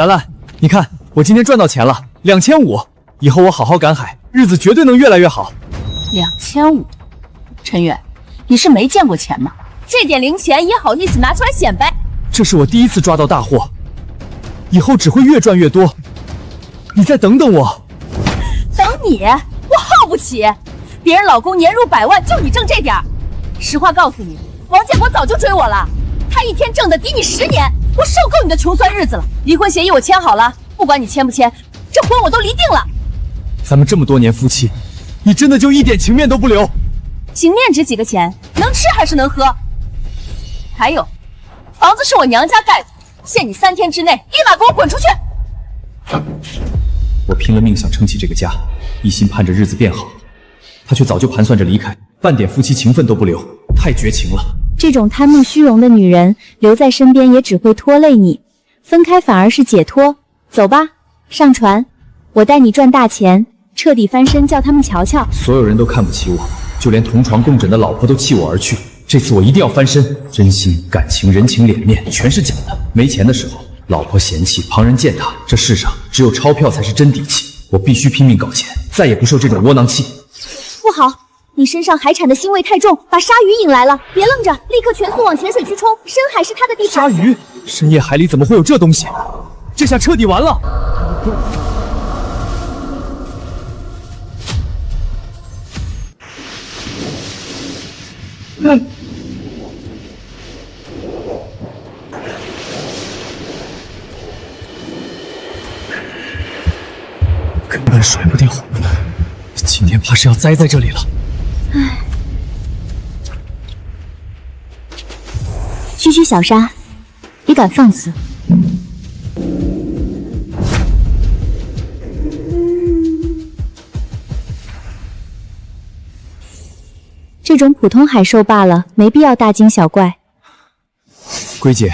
兰兰，你看我今天赚到钱了，2500，以后我好好赶海，日子绝对能越来越好。2500，陈远，你是没见过钱吗？这点零钱也好意思拿出来显摆？这是我第一次抓到大货，以后只会越赚越多。你再等等我。等你？我耗不起，别人老公年入100万，就你挣这点儿。实话告诉你，王建国早就追我了，他一天挣的抵你10年，我受够你的穷酸日子了。离婚协议我签好了，不管你签不签，这婚我都离定了。咱们这么多年夫妻，你真的就一点情面都不留？情面值几个钱？能吃还是能喝？还有，房子是我娘家盖的，限你3天之内立马给我滚出去！我拼了命想撑起这个家，一心盼着日子变好，他却早就盘算着离开，半点夫妻情分都不留，太绝情了。这种贪慕虚荣的女人留在身边也只会拖累你，分开反而是解脱。走吧，上船，我带你赚大钱，彻底翻身，叫他们瞧瞧。所有人都看不起我，就连同床共枕的老婆都弃我而去。这次我一定要翻身，真心、感情、人情、脸面全是假的。没钱的时候，老婆嫌弃，旁人践踏，这世上只有钞票才是真底气。我必须拼命搞钱，再也不受这种窝囊气。不好，你身上海产的腥味太重，把鲨鱼引来了，别愣着，立刻全速往潜水区冲，深海是他的地盘。鲨鱼？深夜海里怎么会有这东西？这下彻底完了。根本甩不掉，今天怕是要栽在这里了。唉，区区小沙，也敢放肆？这种普通海兽罢了，没必要大惊小怪。龟姐，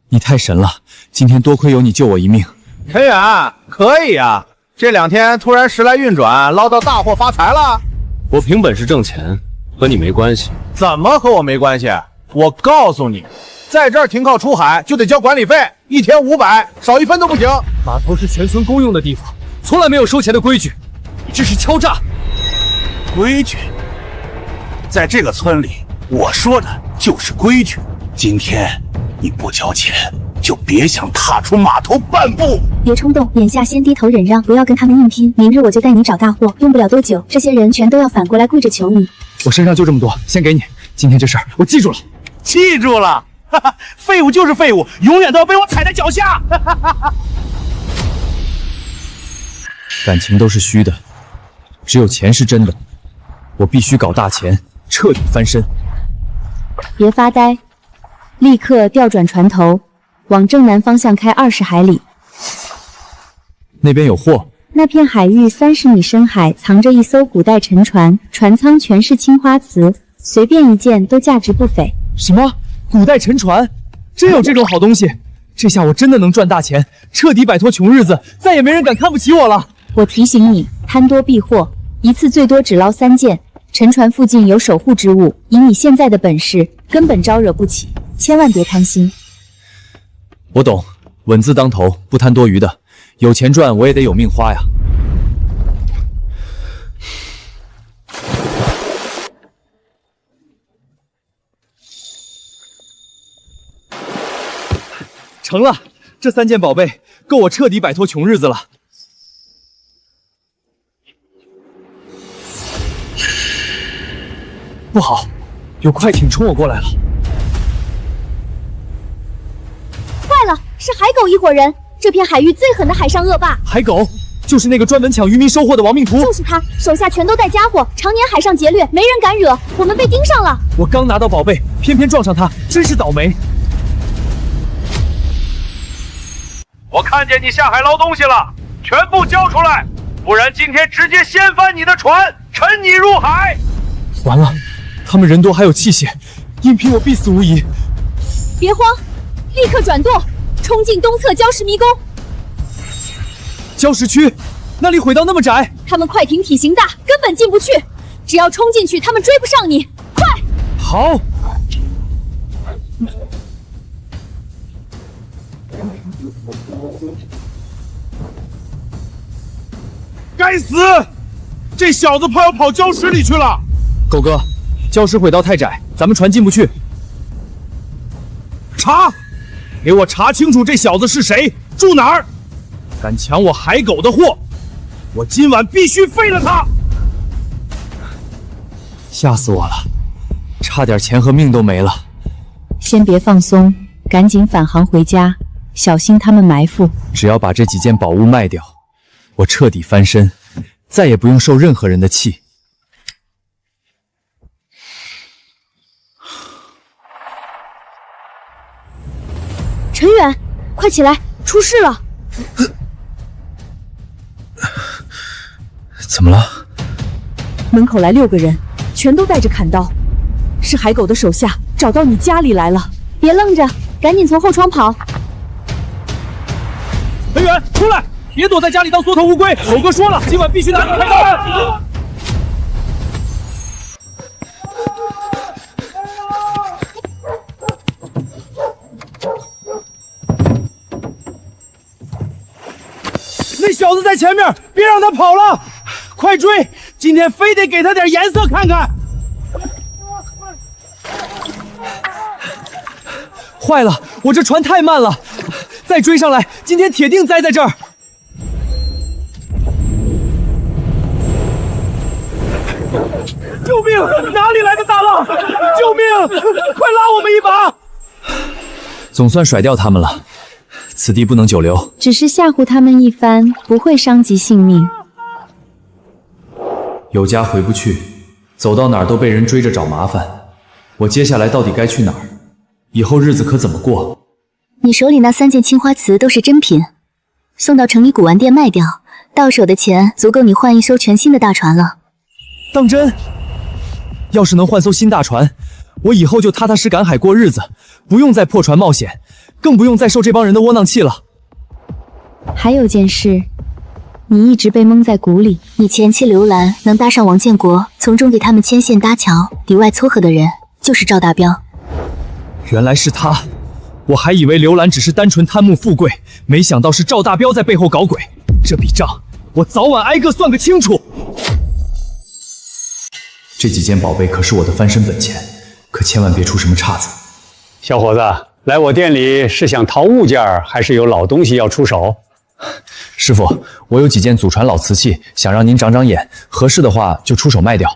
你太神了，今天多亏有你救我一命。陈远，可以啊，这2天突然时来运转，捞到大货发财了。我凭本事挣钱，和你没关系。怎么和我没关系？我告诉你，在这儿停靠出海就得交管理费，1天500，少1分都不行。码头是全村公用的地方，从来没有收钱的规矩，这是敲诈。规矩？在这个村里，我说的就是规矩。今天你不交钱，就别想踏出码头半步。别冲动，眼下先低头忍让，不要跟他们硬拼。明日我就带你找大货，用不了多久，这些人全都要反过来跪着求你。我身上就这么多，先给你。今天这事儿我记住了。记住了，哈哈，废物就是废物，永远都要被我踩在脚下。哈哈。感情都是虚的，只有钱是真的。我必须搞大钱，彻底翻身。别发呆，立刻调转船头，往正南方向开20海里。那边有货。那片海域30米深海藏着一艘古代沉船，船舱全是青花瓷，随便一件都价值不菲。什么？古代沉船？真有这种好东西？这下我真的能赚大钱，彻底摆脱穷日子，再也没人敢看不起我了。我提醒你，贪多必祸，一次最多只捞3件。沉船附近有守护之物，以你现在的本事，根本招惹不起，千万别贪心。我懂，稳字当头，不贪多余的。有钱赚，我也得有命花呀。成了，这3件宝贝够我彻底摆脱穷日子了。不好，有快艇冲我过来了！坏了，是海狗一伙人，这片海域最狠的海上恶霸。海狗就是那个专门抢渔民收获的亡命徒，就是他，手下全都带家伙，常年海上劫掠，没人敢惹，我们被盯上了。我刚拿到宝贝，偏偏撞上他，真是倒霉。我看见你下海捞东西了，全部交出来，不然今天直接掀翻你的船，沉你入海。完了，他们人多还有器械，硬拼我必死无疑。别慌，立刻转舵，冲进东侧礁石迷宫。礁石区，那里轨道那么窄，他们快艇体型大，根本进不去。只要冲进去，他们追不上你。快！好。该死！这小子怕要跑礁石里去了。狗哥，礁石轨道太窄，咱们船进不去。查！给我查清楚这小子是谁，住哪儿！敢抢我海狗的货，我今晚必须废了他！吓死我了，差点钱和命都没了。先别放松，赶紧返航回家，小心他们埋伏。只要把这几件宝物卖掉，我彻底翻身，再也不用受任何人的气。陈远，快起来，出事了！怎么了？门口来6个人，全都带着砍刀，是海狗的手下找到你家里来了。别愣着，赶紧从后窗跑！陈远，出来！别躲在家里当缩头乌龟！狗哥说了，今晚必须拿你开刀！那小子在前面，别让他跑了！快追！今天非得给他点颜色看看！坏了，我这船太慢了，再追上来，今天铁定栽在这儿。救命！哪里来的大浪？救命！快拉我们一把！总算甩掉他们了，此地不能久留。只是吓唬他们一番，不会伤及性命。有家回不去，走到哪儿都被人追着找麻烦。我接下来到底该去哪儿？以后日子可怎么过？你手里那3件青花瓷都是真品，送到城里古玩店卖掉，到手的钱足够你换一艘全新的大船了。当真？要是能换艘新大船，我以后就踏踏实赶海过日子，不用再破船冒险，更不用再受这帮人的窝囊气了。还有件事，你一直被蒙在鼓里。你前妻刘兰能搭上王建国，从中给他们牵线搭桥、里外撮合的人，就是赵大彪。原来是他，我还以为刘兰只是单纯贪慕富贵，没想到是赵大彪在背后搞鬼。这笔账，我早晚挨个算个清楚。这几件宝贝可是我的翻身本钱，可千万别出什么岔子。小伙子，来我店里是想淘物件，还是有老东西要出手？师傅，我有几件祖传老瓷器，想让您长长眼，合适的话就出手卖掉。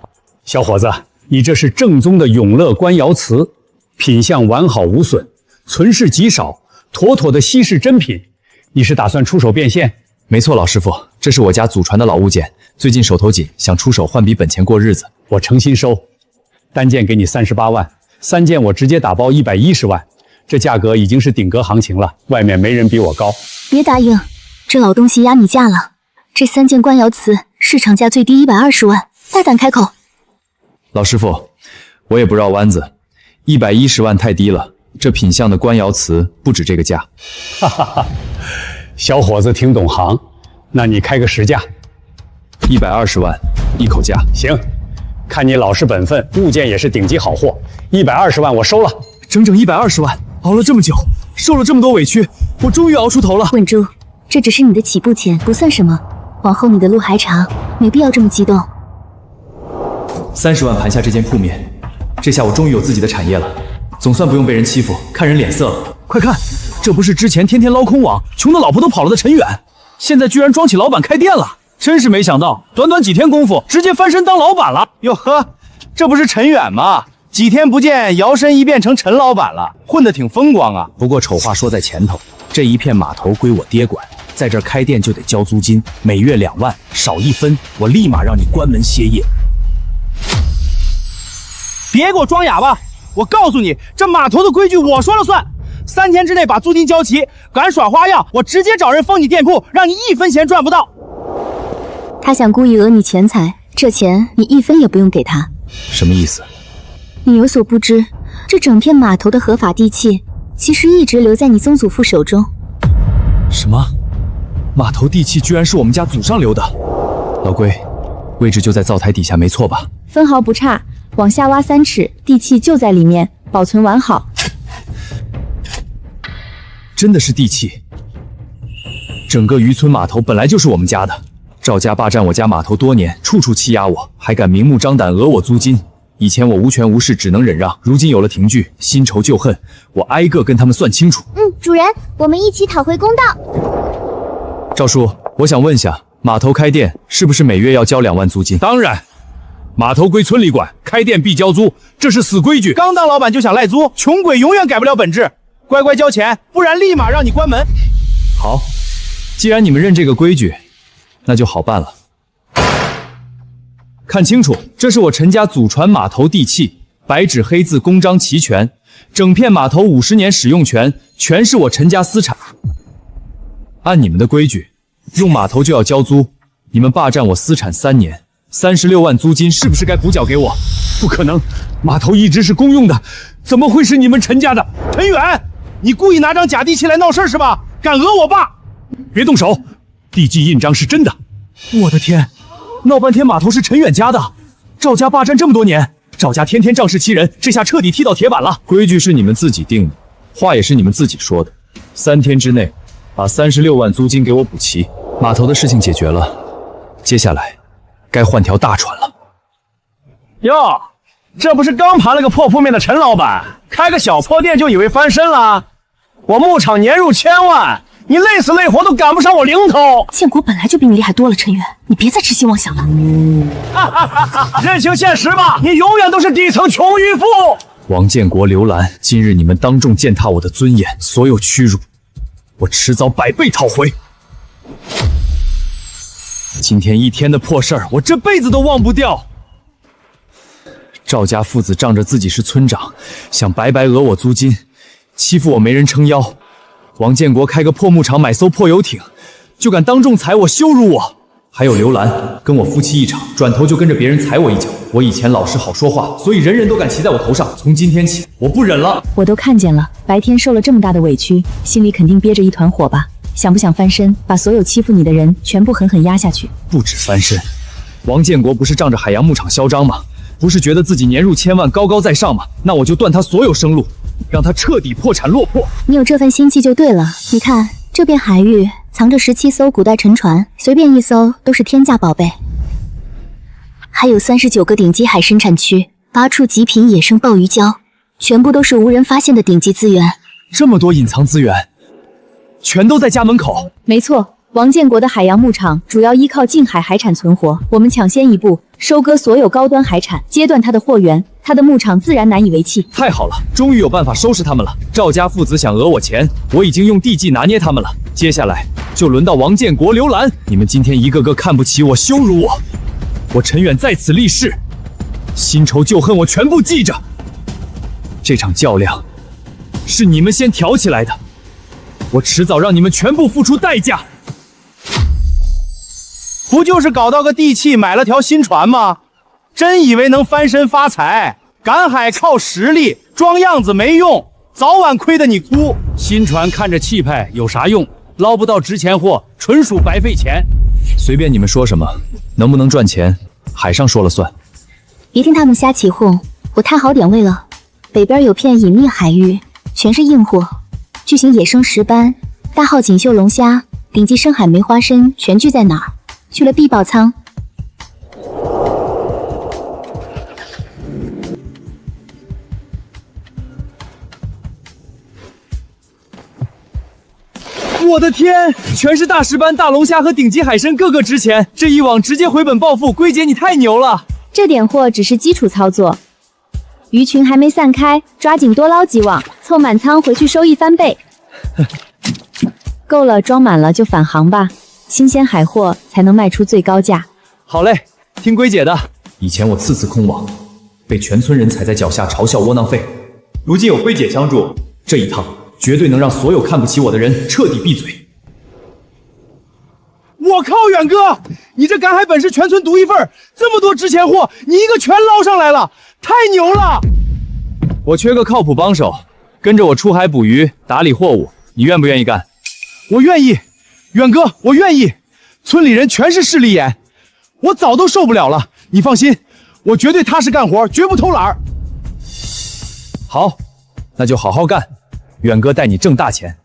小伙子，你这是正宗的永乐官窑瓷，品相完好无损，存世极少，妥妥的稀世珍品。你是打算出手变现？没错，老师傅，这是我家祖传的老物件，最近手头紧，想出手换笔本钱过日子。我诚心收，单件给你38万，3件我直接打包110万，这价格已经是顶格行情了，外面没人比我高。别答应，这老东西压你价了。这3件官窑瓷市场价最低120万，大胆开口。老师傅，我也不绕弯子，110万太低了，这品相的官窑瓷不止这个价。哈哈哈，小伙子挺懂行，那你开个实价。120万，一口价。行。看你老实本分，物件也是顶级好货，120万我收了。整整120万，熬了这么久，受了这么多委屈，我终于熬出头了。稳住，这只是你的起步钱，不算什么，往后你的路还长，没必要这么激动。30万盘下这件铺面，这下我终于有自己的产业了，总算不用被人欺负，看人脸色了。快看，这不是之前天天捞空网，穷的老婆都跑了的陈远，现在居然装起老板开店了。真是没想到，短短几天功夫，直接翻身当老板了。哟呵，这不是陈远吗？几天不见，摇身一变成陈老板了，混得挺风光啊。不过丑话说在前头，这一片码头归我爹管，在这儿开店就得交租金，每月2万，少1分，我立马让你关门歇业。别给我装哑巴！我告诉你，这码头的规矩我说了算。3天之内把租金交齐，敢耍花样，我直接找人封你店铺，让你1分钱赚不到。他想故意讹你钱财，这钱你1分也不用给他。什么意思？你有所不知，这整片码头的合法地契，其实一直留在你曾祖父手中。什么？码头地契居然是我们家祖上留的？老龟，位置就在灶台底下，没错吧？分毫不差，往下挖3尺，地契就在里面，保存完好。真的是地契，整个渔村码头本来就是我们家的，赵家霸占我家码头多年，处处欺压我，还敢明目张胆讹我租金。以前我无权无势，只能忍让，如今有了庭据，新仇旧恨，我挨个跟他们算清楚。主人，我们一起讨回公道。赵叔，我想问下，码头开店是不是每月要交2万租金？当然，码头归村里管，开店必交租，这是死规矩。刚当老板就想赖租，穷鬼永远改不了本质。乖乖交钱，不然立马让你关门。好，既然你们认这个规矩，那就好办了。看清楚，这是我陈家祖传码头地契，白纸黑字，公章齐全，整片码头50年使用权全是我陈家私产。按你们的规矩，用码头就要交租，你们霸占我私产3年，36万租金是不是该补缴给我？不可能，码头一直是公用的，怎么会是你们陈家的？陈远，你故意拿张假地契来闹事是吧？敢讹我爸？别动手，地契印章是真的。我的天，闹半天码头是陈远家的，赵家霸占这么多年，赵家天天仗势欺人，这下彻底踢到铁板了。规矩是你们自己定的，话也是你们自己说的，3天之内把36万租金给我补齐，码头的事情解决了，接下来该换条大船了。哟，这不是刚盘了个破铺面的陈老板，开个小破店就以为翻身了？我牧场年入1000万，你累死累活都赶不上我零头。建国本来就比你厉害多了，陈远，你别再痴心妄想了。认清现实吧，你永远都是底层穷渔夫。王建国、刘兰，今日你们当众践踏我的尊严，所有屈辱，我迟早100倍讨回。今天一天的破事儿，我这辈子都忘不掉。赵家父子仗着自己是村长，想白白讹我租金，欺负我没人撑腰。王建国开个破牧场，买艘破游艇，就敢当众踩我、羞辱我。还有刘兰，跟我夫妻一场，转头就跟着别人踩我一脚。我以前老实好说话，所以人人都敢骑在我头上。从今天起，我不忍了。我都看见了，白天受了这么大的委屈，心里肯定憋着一团火吧？想不想翻身，把所有欺负你的人全部狠狠压下去？不止翻身，王建国不是仗着海洋牧场嚣张吗？不是觉得自己年入1000万，高高在上吗？那我就断他所有生路，让他彻底破产落魄。你有这份心气就对了。你看这片海域藏着17艘古代沉船，随便一艘都是天价宝贝，还有39个顶级海参产区，8处极品野生鲍鱼礁，全部都是无人发现的顶级资源。这么多隐藏资源，全都在家门口。没错，王建国的海洋牧场主要依靠近海海产存活，我们抢先一步收割所有高端海产，截断他的货源，他的牧场自然难以为继。太好了，终于有办法收拾他们了。赵家父子想讹我钱，我已经用地契拿捏他们了。接下来就轮到王建国、刘兰，你们今天一个个看不起我、羞辱我，我陈远在此立誓，新仇旧恨我全部记着。这场较量是你们先挑起来的，我迟早让你们全部付出代价。不就是搞到个地契，买了条新船吗？真以为能翻身发财？赶海靠实力，装样子没用，早晚亏得你哭。新船看着气派，有啥用？捞不到值钱货，纯属白费钱。随便你们说什么，能不能赚钱，海上说了算。别听他们瞎起哄，我太好点位了。北边有片隐秘海域，全是硬货，巨型野生石斑、大号锦绣龙虾、顶级深海梅花参全聚在哪儿？去了必爆仓。我的天，全是大石斑、大龙虾和顶级海参，个个值钱。这一网直接回本暴富，龟姐你太牛了！这点货只是基础操作，鱼群还没散开，抓紧多捞几网，凑满仓回去收益翻倍。够了，装满了就返航吧，新鲜海货才能卖出最高价。好嘞，听龟姐的。以前我次次空网，被全村人踩在脚下嘲笑窝囊废，如今有龟姐相助，这一趟绝对能让所有看不起我的人彻底闭嘴。我靠，远哥，你这赶海本事全村独一份，这么多值钱货，你一个全捞上来了，太牛了！我缺个靠谱帮手，跟着我出海捕鱼，打理货物，你愿不愿意干？我愿意，远哥，我愿意。村里人全是势利眼，我早都受不了了。你放心，我绝对踏实干活，绝不偷懒。好，那就好好干，远哥带你挣大钱。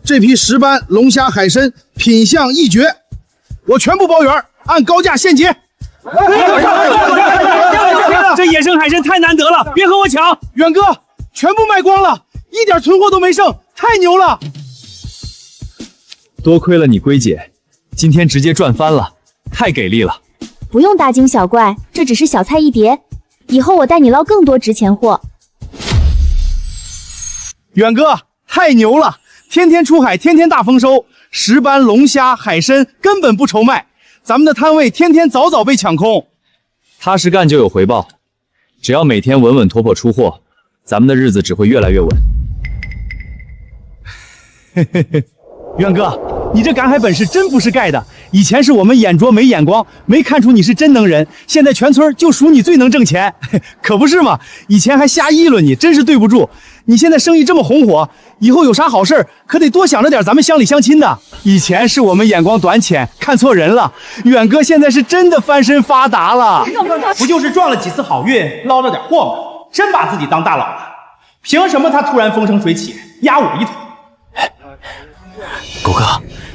这批石斑、龙虾、海参品相一绝，我全部包圆，按高价现结。这野生海参太难得了，别和我抢！远哥，全部卖光了，一点存货都没剩，太牛了！多亏了你龟姐，今天直接赚翻了，太给力了！不用大惊小怪，这只是小菜一碟，以后我带你捞更多值钱货。远哥，太牛了！天天出海，天天大丰收，石斑、龙虾、海参根本不愁卖，咱们的摊位天天早早被抢空。踏实干就有回报，只要每天稳稳突破出货，咱们的日子只会越来越稳。嘿嘿嘿，远哥，你这赶海本事真不是盖的。以前是我们眼拙没眼光，没看出你是真能人，现在全村就数你最能挣钱，可不是嘛？以前还瞎议论你，真是对不住。你现在生意这么红火，以后有啥好事可得多想着点咱们乡里乡亲的。以前是我们眼光短浅，看错人了。远哥现在是真的翻身发达了，不就是撞了几次好运，捞着点货吗？真把自己当大佬了？凭什么他突然风生水起，压我一头？狗哥，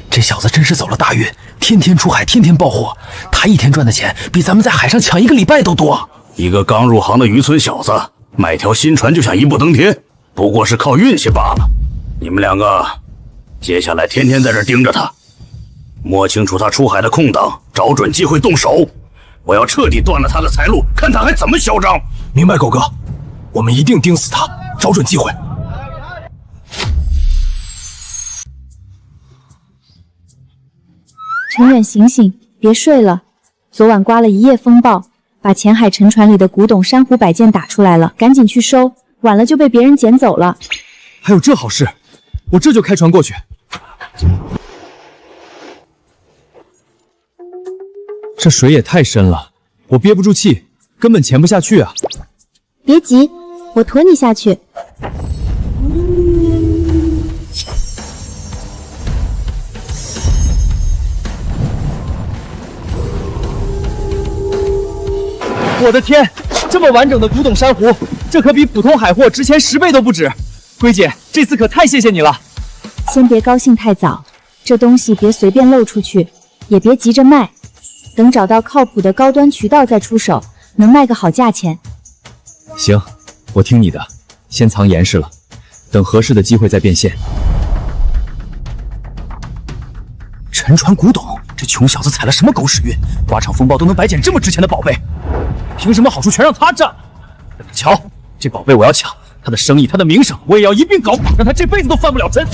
这小子真是走了大运，天天出海，天天爆货。他一天赚的钱比咱们在海上抢1个礼拜都多。一个刚入行的渔村小子，买条新船就想一步登天，不过是靠运气罢了。你们两个，接下来天天在这盯着他，摸清楚他出海的空档，找准机会动手。我要彻底断了他的财路，看他还怎么嚣张。明白，狗哥，我们一定盯死他，找准机会。陈远，醒醒，别睡了。昨晚刮了一夜风暴，把前海沉船里的古董珊瑚摆件打出来了，赶紧去收，晚了就被别人捡走了。还有这好事，我这就开船过去。这水也太深了，我憋不住气，根本潜不下去啊！别急，我驮你下去。我的天，这么完整的古董珊瑚，这可比普通海货值钱10倍都不止。龟姐，这次可太谢谢你了。先别高兴太早，这东西别随便漏出去，也别急着卖，等找到靠谱的高端渠道再出手，能卖个好价钱。行，我听你的，先藏严实了，等合适的机会再变现。沉船古董，这穷小子踩了什么狗屎运？刮场风暴都能白捡这么值钱的宝贝，凭什么好处全让他占？瞧，这宝贝我要抢，他的生意，他的名声，我也要一并搞垮，让他这辈子都翻不了身。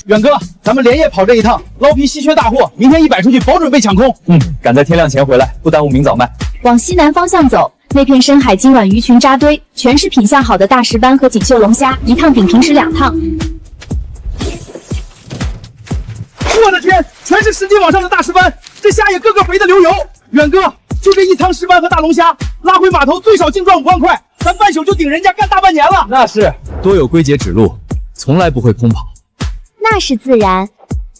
远哥，咱们连夜跑这一趟，捞批稀缺大货，明天一摆出去，保准被抢空。赶在天亮前回来，不耽误明早卖。往西南方向走，那片深海今晚鱼群扎堆，全是品相好的大石斑和锦绣龙虾，一趟顶平时2趟。我的天，全是10斤往上的大石斑，这虾也个个肥的流油。远哥，就这一仓石斑和大龙虾，拉回码头最少净赚5万块，咱半宿就顶人家干大半年了。那是，多有龟姐指路，从来不会空跑。那是自然，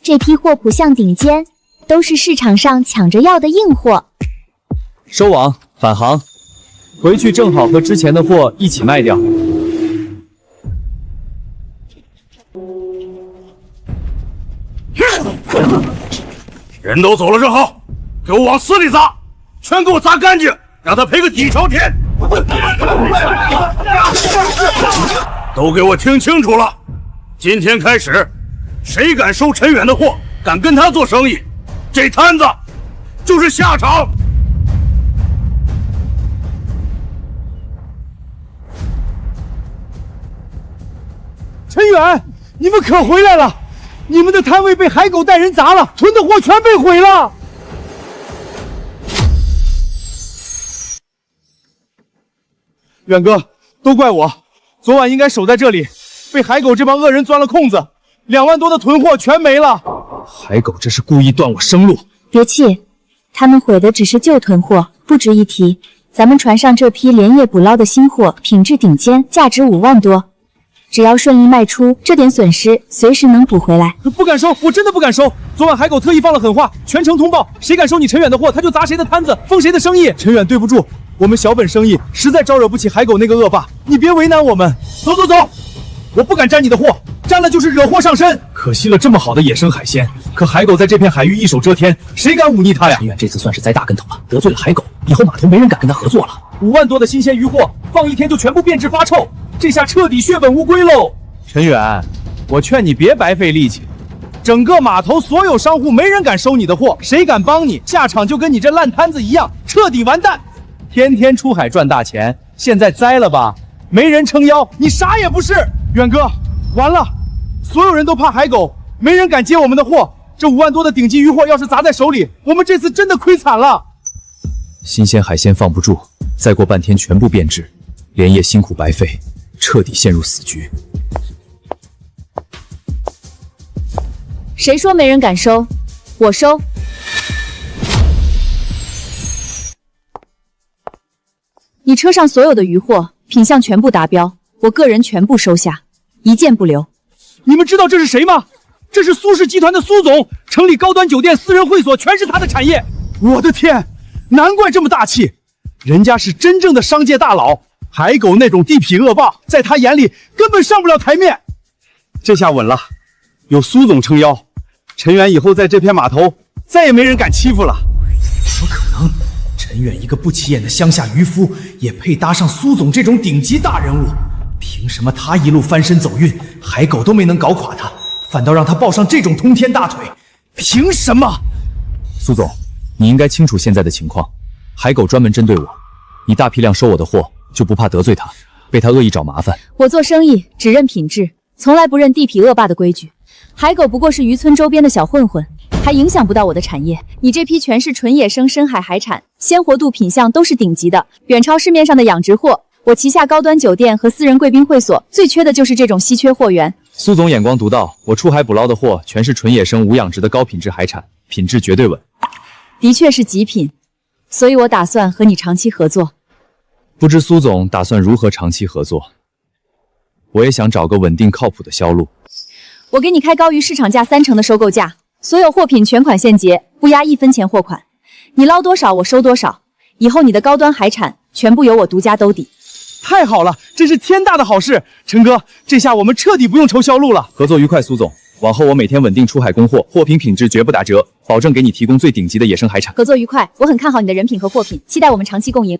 这批货谱相顶尖，都是市场上抢着要的硬货。收网返航，回去正好和之前的货一起卖掉。人都走了正好，给我往死里砸，全给我砸干净，让他赔个底朝天。都给我听清楚了，今天开始，谁敢收陈远的货，敢跟他做生意，这摊子就是下场。陈远，你们可回来了！你们的摊位被海狗带人砸了，囤的货全被毁了。远哥，都怪我，昨晚应该守在这里，被海狗这帮恶人钻了空子，2万多的囤货全没了。海狗这是故意断我生路。别气，他们毁的只是旧囤货，不值一提。咱们船上这批连夜捕捞的新货，品质顶尖，价值5万多。只要顺利卖出，这点损失随时能补回来。不敢收，我真的不敢收。昨晚海狗特意放了狠话，全城通报，谁敢收你陈远的货，他就砸谁的摊子，封谁的生意。陈远，对不住，我们小本生意实在招惹不起海狗那个恶霸，你别为难我们。走走走，我不敢沾你的货，沾了就是惹祸上身。可惜了这么好的野生海鲜，可海狗在这片海域一手遮天，谁敢忤逆他呀？陈远这次算是栽大跟头了，得罪了海狗，以后码头没人敢跟他合作了。5万多的新鲜鱼货，放一天就全部变质发臭，这下彻底血本无归喽。陈远，我劝你别白费力气。整个码头所有商户没人敢收你的货，谁敢帮你，下场就跟你这烂摊子一样，彻底完蛋。天天出海赚大钱，现在栽了吧？没人撑腰，你啥也不是。远哥，完了，所有人都怕海狗，没人敢接我们的货。这5万多的顶级鱼货要是砸在手里，我们这次真的亏惨了。新鲜海鲜放不住，再过半天全部变质，连夜辛苦白费，彻底陷入死局。谁说没人敢收？我收。你车上所有的鱼货品相全部达标，我个人全部收下，一件不留。你们知道这是谁吗？这是苏氏集团的苏总，城里高端酒店、私人会所全是他的产业。我的天，难怪这么大气，人家是真正的商界大佬。海狗那种地痞恶霸，在他眼里根本上不了台面。这下稳了，有苏总撑腰，陈远以后在这片码头再也没人敢欺负了。怎么可能？陈远一个不起眼的乡下渔夫，也配搭上苏总这种顶级大人物？凭什么他一路翻身走运，海狗都没能搞垮他，反倒让他抱上这种通天大腿？凭什么？苏总，你应该清楚现在的情况，海狗专门针对我，你大批量收我的货，就不怕得罪他，被他恶意找麻烦？我做生意只认品质，从来不认地痞恶霸的规矩。海狗不过是渔村周边的小混混，还影响不到我的产业。你这批全是纯野生深海海产，鲜活度品相都是顶级的，远超市面上的养殖货。我旗下高端酒店和私人贵宾会所最缺的就是这种稀缺货源。苏总眼光独到，我出海捕捞的货全是纯野生无养殖的高品质海产，品质绝对稳。的确是极品，所以我打算和你长期合作。不知苏总打算如何长期合作？我也想找个稳定靠谱的销路。我给你开高于市场价30%的收购价，所有货品全款现结，不压1分钱货款。你捞多少我收多少，以后你的高端海产全部由我独家兜底。太好了，这是天大的好事！陈哥，这下我们彻底不用愁销路了。合作愉快，苏总。往后我每天稳定出海供货，货品品质绝不打折，保证给你提供最顶级的野生海产。合作愉快，我很看好你的人品和货品，期待我们长期共赢。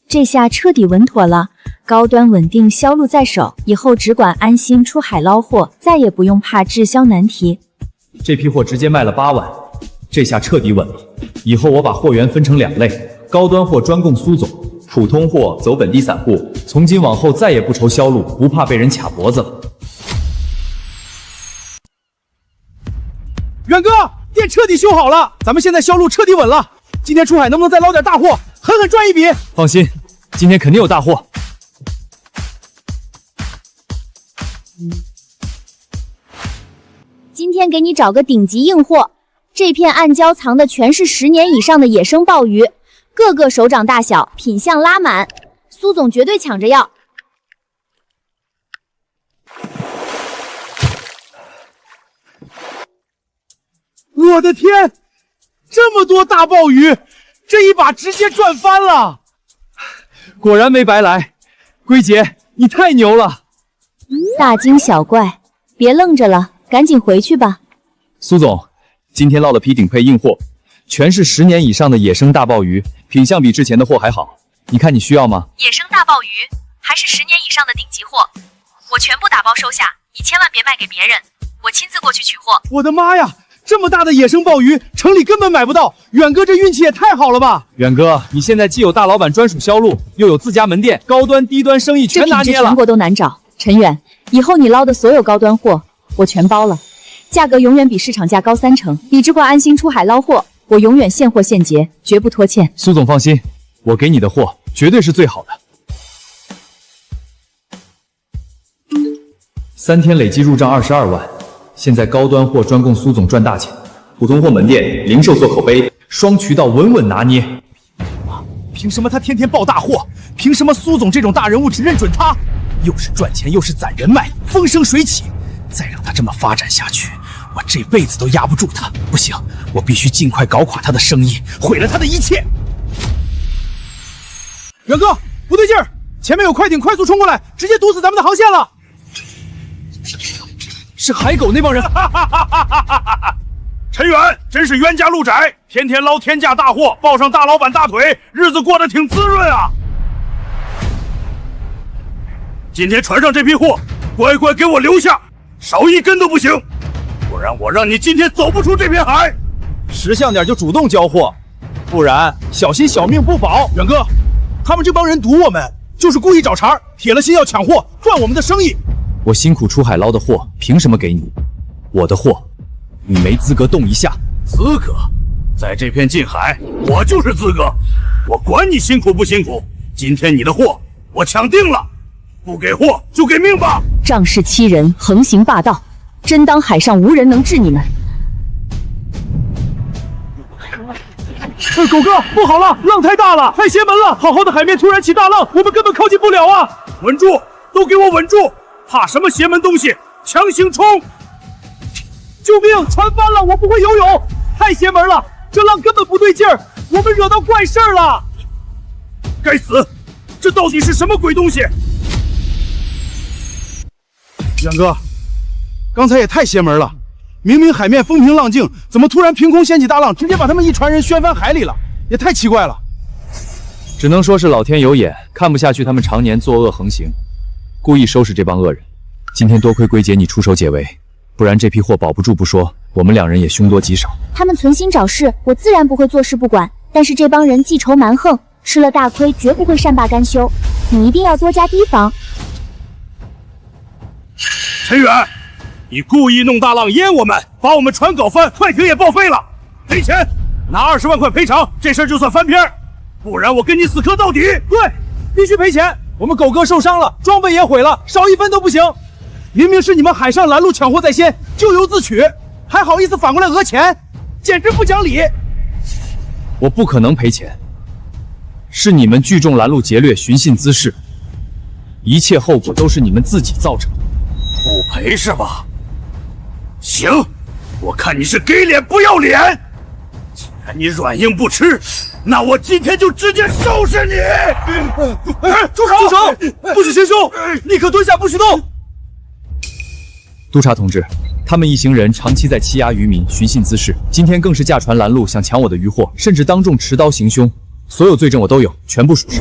这下彻底稳妥了，高端稳定销路在手，以后只管安心出海捞货，再也不用怕滞销难题。这批货直接卖了8万，这下彻底稳了。以后我把货源分成2类，高端货专供苏总，普通货走本地散户。从今往后再也不愁销路，不怕被人卡脖子了。远哥，店彻底修好了，咱们现在销路彻底稳了。今天出海能不能再捞点大货，狠狠赚一笔？放心，今天肯定有大货。今天给你找个顶级硬货，这片暗礁藏的全是10年以上的野生鲍鱼，个个手掌大小，品相拉满，苏总绝对抢着要。我的天，这么多大鲍鱼，这一把直接赚翻了！果然没白来，龟姐，你太牛了！大惊小怪，别愣着了，赶紧回去吧。苏总，今天捞了批顶配硬货，全是10年以上的野生大鲍鱼，品相比之前的货还好。你看你需要吗？野生大鲍鱼，还是10年以上的顶级货，我全部打包收下，你千万别卖给别人，我亲自过去取货。我的妈呀！这么大的野生鲍鱼，城里根本买不到。远哥这运气也太好了吧！远哥，你现在既有大老板专属销路，又有自家门店，高端低端生意全拿捏了。全国都难找。陈远，以后你捞的所有高端货，我全包了，价格永远比市场价高30%。你只管安心出海捞货，我永远现货现结，绝不拖欠。苏总放心，我给你的货绝对是最好的。3天累计入账22万。现在高端货专供苏总赚大钱，普通货门店、零售做口碑，双渠道稳稳拿捏。凭什么他天天爆大货？凭什么苏总这种大人物只认准他？又是赚钱又是攒人脉，风生水起。再让他这么发展下去，我这辈子都压不住他。不行，我必须尽快搞垮他的生意，毁了他的一切。远哥，不对劲儿，前面有快艇快速冲过来，直接堵死咱们的航线了。是海狗那帮人。陈远真是冤家路窄，天天捞天价大货，抱上大老板大腿，日子过得挺滋润啊。今天船上这批货，乖乖给我留下，少一根都不行，不然我让你今天走不出这片海。识相点就主动交货，不然小心小命不保。远哥，他们这帮人堵我们，就是故意找茬，铁了心要抢货，赚我们的生意。我辛苦出海捞的货，凭什么给你？我的货，你没资格动一下。资格？在这片近海，我就是资格。我管你辛苦不辛苦，今天你的货我抢定了，不给货就给命吧！仗势欺人，横行霸道，真当海上无人能治你们？狗哥，不好了，浪太大了，太邪门了！好好的海面突然起大浪，我们根本靠近不了啊！稳住，都给我稳住！怕什么邪门东西？强行冲！救命！船翻了，我不会游泳，太邪门了！这浪根本不对劲儿，我们惹到怪事儿了！该死，这到底是什么鬼东西？远哥，刚才也太邪门了！明明海面风平浪静，怎么突然凭空掀起大浪，直接把他们一船人掀翻海里了？也太奇怪了！只能说是老天有眼，看不下去他们常年作恶横行，故意收拾这帮恶人。今天多亏龟姐你出手解围，不然这批货保不住不说，我们两人也凶多吉少。他们存心找事，我自然不会坐视不管。但是这帮人记仇蛮横，吃了大亏，绝不会善罢甘休。你一定要多加提防。陈远，你故意弄大浪淹我们，把我们船搞翻，快艇也报废了，赔钱，拿20万块赔偿，这事儿就算翻篇，不然我跟你死磕到底。对，必须赔钱。我们狗哥受伤了，装备也毁了，少一分都不行。明明是你们海上拦路抢货在先，咎由自取，还好意思反过来讹钱，简直不讲理！我不可能赔钱，是你们聚众拦路劫掠，寻衅滋事，一切后果都是你们自己造成的。不赔是吧？行，我看你是给脸不要脸。既然你软硬不吃，那我今天就直接收拾你！住手！不许行凶！立刻蹲下，不许动！督察同志，他们一行人长期在欺压渔民，寻衅滋事，今天更是驾船拦路，想抢我的渔货，甚至当众持刀行凶，所有罪证我都有，全部属实。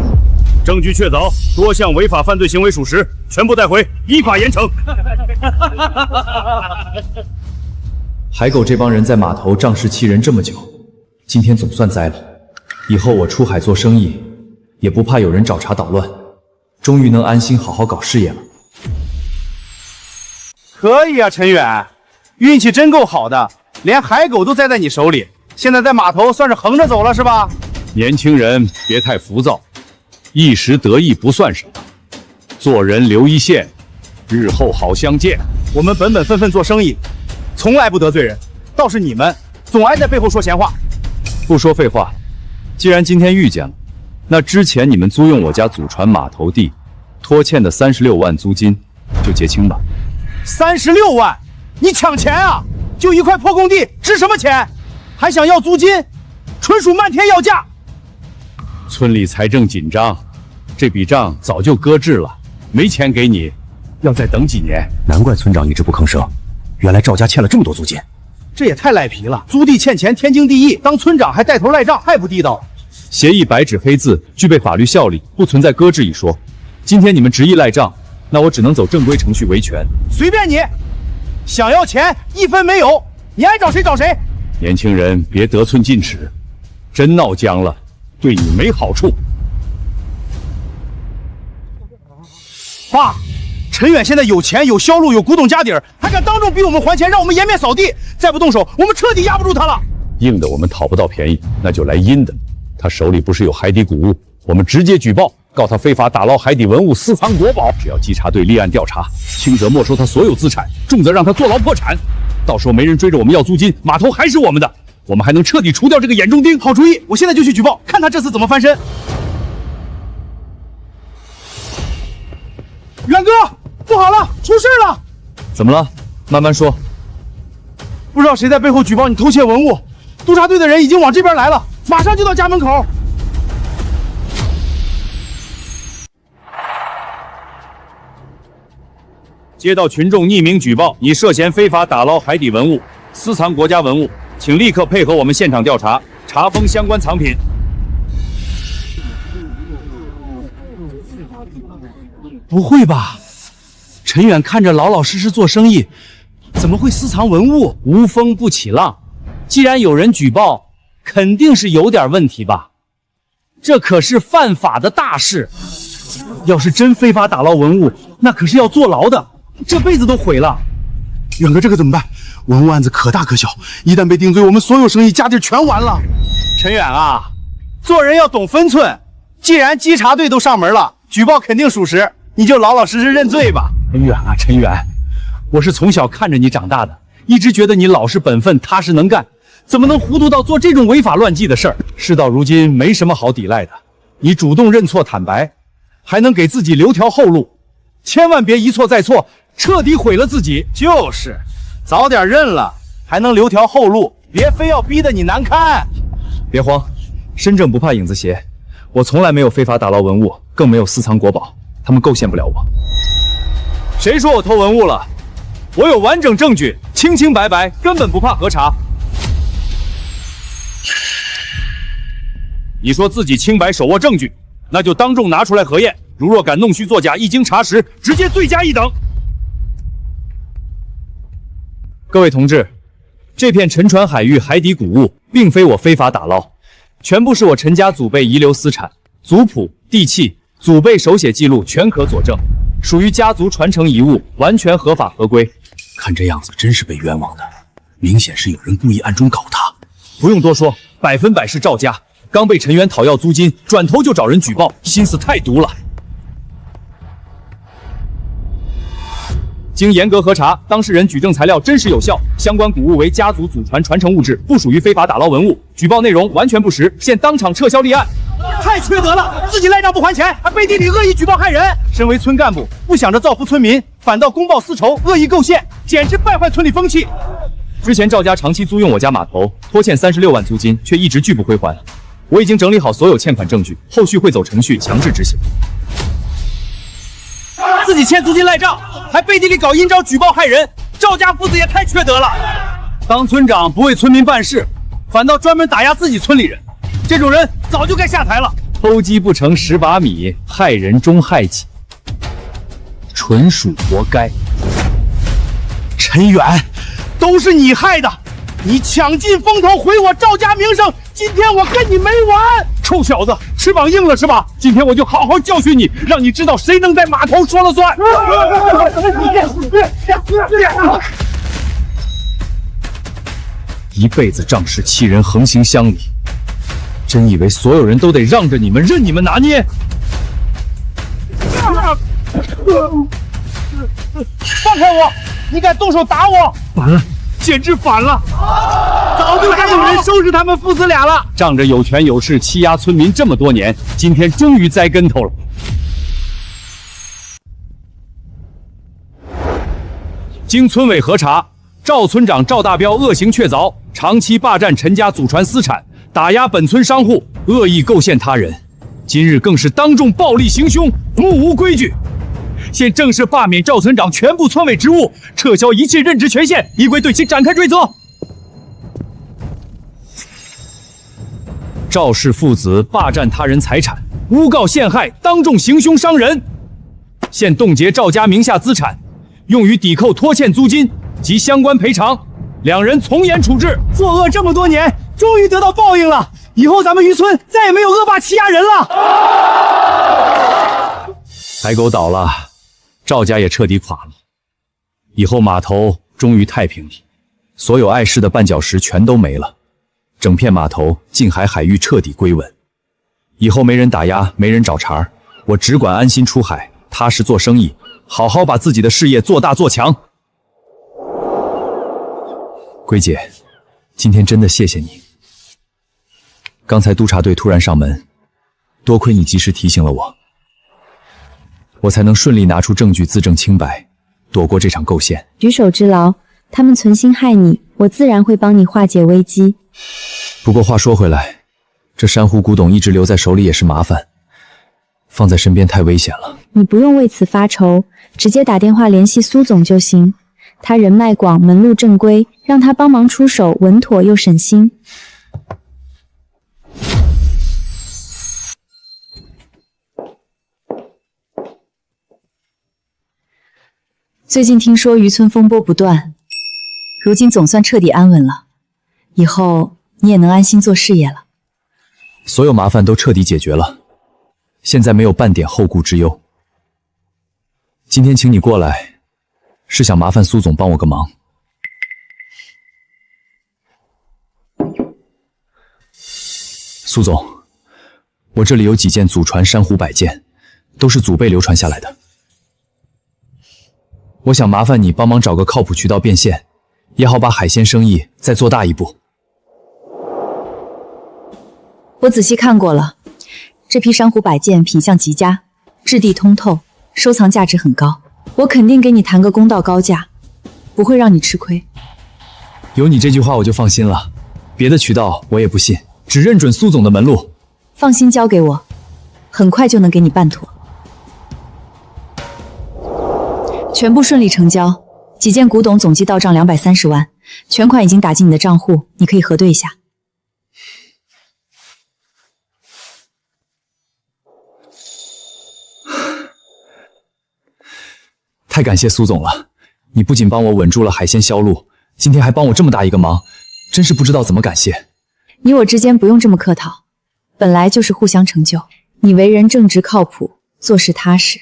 证据确凿，多项违法犯罪行为属实，全部带回，依法严惩。海狗这帮人在码头仗势欺人这么久，今天总算栽了。以后我出海做生意，也不怕有人找茬捣乱，终于能安心好好搞事业了。可以啊，陈远，运气真够好的，连海狗都栽在你手里。现在在码头算是横着走了是吧？年轻人别太浮躁，一时得意不算什么，做人留一线，日后好相见。我们本本分分做生意，从来不得罪人，倒是你们总爱在背后说闲话。不说废话，既然今天遇见了，那之前你们租用我家祖传码头地拖欠的36万租金就结清吧。36万，你抢钱啊？就一块破工地值什么钱？还想要租金，纯属漫天要价。村里财政紧张，这笔账早就搁置了，没钱给你，要再等几年。难怪村长一直不吭声，原来赵家欠了这么多租金。这也太赖皮了，租地欠钱天经地义，当村长还带头赖账，太不地道了。协议白纸黑字，具备法律效力，不存在搁置一说。今天你们执意赖账，那我只能走正规程序维权。随便你，想要钱一分没有，你爱找谁找谁。年轻人别得寸进尺，真闹僵了，对你没好处。爸，陈远现在有钱有销路有古董家底儿，还敢当众逼我们还钱，让我们颜面扫地。再不动手，我们彻底压不住他了。硬的我们讨不到便宜，那就来阴的。他手里不是有海底古物，我们直接举报，告他非法打捞海底文物，私藏国宝。只要稽查队立案调查，轻则没收他所有资产，重则让他坐牢破产。到时候没人追着我们要租金，码头还是我们的，我们还能彻底除掉这个眼中钉。好主意，我现在就去举报，看他这次怎么翻身。远哥，不好了，出事了！怎么了？慢慢说。不知道谁在背后举报你偷窃文物，督察队的人已经往这边来了，马上就到家门口。接到群众匿名举报，你涉嫌非法打捞海底文物、私藏国家文物，请立刻配合我们现场调查，查封相关藏品。不会吧？陈远看着老老实实做生意，怎么会私藏文物？无风不起浪，既然有人举报，肯定是有点问题吧？这可是犯法的大事，要是真非法打捞文物，那可是要坐牢的，这辈子都毁了。远哥，这可怎么办？文物案子可大可小，一旦被定罪，我们所有生意家底全完了。陈远啊，做人要懂分寸。既然稽查队都上门了，举报肯定属实，你就老老实实认罪吧。陈远啊，陈远，我是从小看着你长大的，一直觉得你老实本分、踏实能干，怎么能糊涂到做这种违法乱纪的事儿？事到如今，没什么好抵赖的。你主动认错坦白，还能给自己留条后路，千万别一错再错，彻底毁了自己。就是，早点认了，还能留条后路，别非要逼得你难堪。别慌，身正不怕影子斜，我从来没有非法打捞文物，更没有私藏国宝，他们构陷不了我。谁说我偷文物了？我有完整证据，清清白白，根本不怕核查。你说自己清白，手握证据，那就当众拿出来核验。如若敢弄虚作假，一经查实，直接罪加一等。各位同志，这片沉船海域海底古物，并非我非法打捞，全部是我陈家祖辈遗留私产，族谱、地契、祖辈手写记录全可佐证，属于家族传承遗物，完全合法合规。看这样子，真是被冤枉的，明显是有人故意暗中搞他。不用多说，100%是赵家。刚被陈元讨要租金，转头就找人举报，心思太毒了。经严格核查，当事人举证材料真实有效，相关古物为家族祖传传承物质，不属于非法打捞文物，举报内容完全不实，现当场撤销立案。太缺德了，自己赖账不还钱，还背地里恶意举报害人。身为村干部，不想着造福村民，反倒公报私仇，恶意构陷，简直败坏村里风气。之前赵家长期租用我家码头，拖欠36万租金，却一直拒不归还。我已经整理好所有欠款证据，后续会走程序强制执行。自己欠租金赖账，还背地里搞阴招举报害人，赵家父子也太缺德了。当村长不为村民办事，反倒专门打压自己村里人，这种人早就该下台了。偷鸡不成蚀把米，害人终害己，纯属活该。陈远，都是你害的，你抢尽风头毁我赵家名声，今天我跟你没完！臭小子，翅膀硬了是吧？今天我就好好教训你，让你知道谁能在码头说了算。一辈子仗势欺人，横行乡里，真以为所有人都得让着你们，任你们拿捏？放开我！你敢动手打我？反了！简直反了！早就该有人收拾他们父子俩了。仗着有权有势欺压村民这么多年，今天终于栽跟头了。经村委核查，赵村长赵大彪恶行确凿，长期霸占陈家祖传私产，打压本村商户，恶意构陷他人。今日更是当众暴力行凶，目无规矩。现正式罢免赵村长全部村委职务，撤销一切任职权限，依规对其展开追责。赵氏父子霸占他人财产，诬告陷害，当众行凶伤人。现冻结赵家名下资产，用于抵扣拖欠租金及相关赔偿，两人从严处置。作恶这么多年，终于得到报应了。以后咱们渔村再也没有恶霸欺压人了。海狗倒了，赵家也彻底垮了。以后码头终于太平了，所有碍事的绊脚石全都没了，整片码头近海海域彻底归稳。以后没人打压，没人找茬，我只管安心出海，踏实做生意，好好把自己的事业做大做强。龟姐，今天真的谢谢你。刚才督察队突然上门，多亏你及时提醒了我，我才能顺利拿出证据自证清白，躲过这场构陷。举手之劳，他们存心害你，我自然会帮你化解危机。不过话说回来，这珊瑚古董一直留在手里也是麻烦，放在身边太危险了。你不用为此发愁，直接打电话联系苏总就行。他人脉广，门路正规，让他帮忙出手，稳妥又省心。最近听说渔村风波不断，如今总算彻底安稳了，以后你也能安心做事业了。所有麻烦都彻底解决了，现在没有半点后顾之忧。今天请你过来，是想麻烦苏总帮我个忙。苏总，我这里有几件祖传珊瑚摆件，都是祖辈流传下来的。我想麻烦你帮忙找个靠谱渠道变现，也好把海鲜生意再做大一步。我仔细看过了，这批珊瑚摆件品相极佳，质地通透，收藏价值很高。我肯定给你谈个公道高价，不会让你吃亏。有你这句话我就放心了，别的渠道我也不信，只认准苏总的门路。放心交给我，很快就能给你办妥。全部顺利成交，几件古董总计到账230万，全款已经打进你的账户，你可以核对一下。太感谢苏总了，你不仅帮我稳住了海鲜销路，今天还帮我这么大一个忙，真是不知道怎么感谢。你我之间不用这么客套，本来就是互相成就。你为人正直靠谱，做事踏实，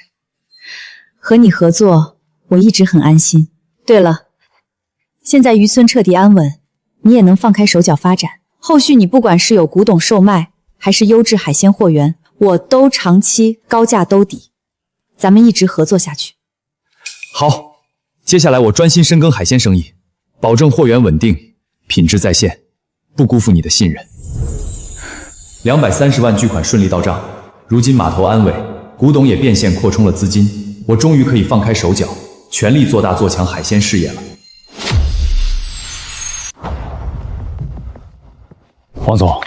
和你合作我一直很安心。对了，现在渔村彻底安稳，你也能放开手脚发展。后续你不管是有古董售卖，还是优质海鲜货源，我都长期高价兜底，咱们一直合作下去。好，接下来我专心深耕海鲜生意，保证货源稳定，品质在线，不辜负你的信任。230万巨款顺利到账，如今码头安稳，古董也变现扩充了资金，我终于可以放开手脚，全力做大做强海鲜事业了。黄总，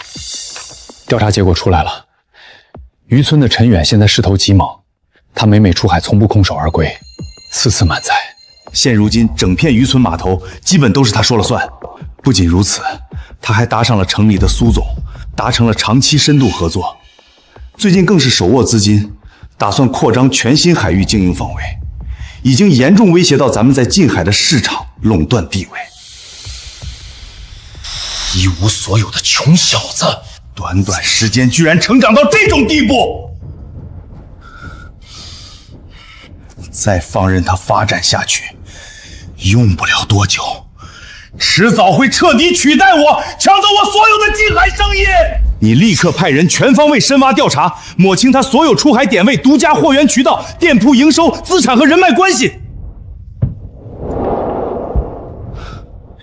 调查结果出来了，渔村的陈远现在势头极猛，他每每出海从不空手而归，次次满载。现如今整片渔村码头基本都是他说了算。不仅如此，他还搭上了城里的苏总，达成了长期深度合作。最近更是手握资金，打算扩张全新海域经营范围，已经严重威胁到咱们在近海的市场垄断地位。一无所有的穷小子，短短时间居然成长到这种地步！再放任他发展下去，用不了多久，迟早会彻底取代我，抢走我所有的近海生意。你立刻派人全方位深挖调查，抹清他所有出海点位、独家货源渠道、店铺营收、资产和人脉关系，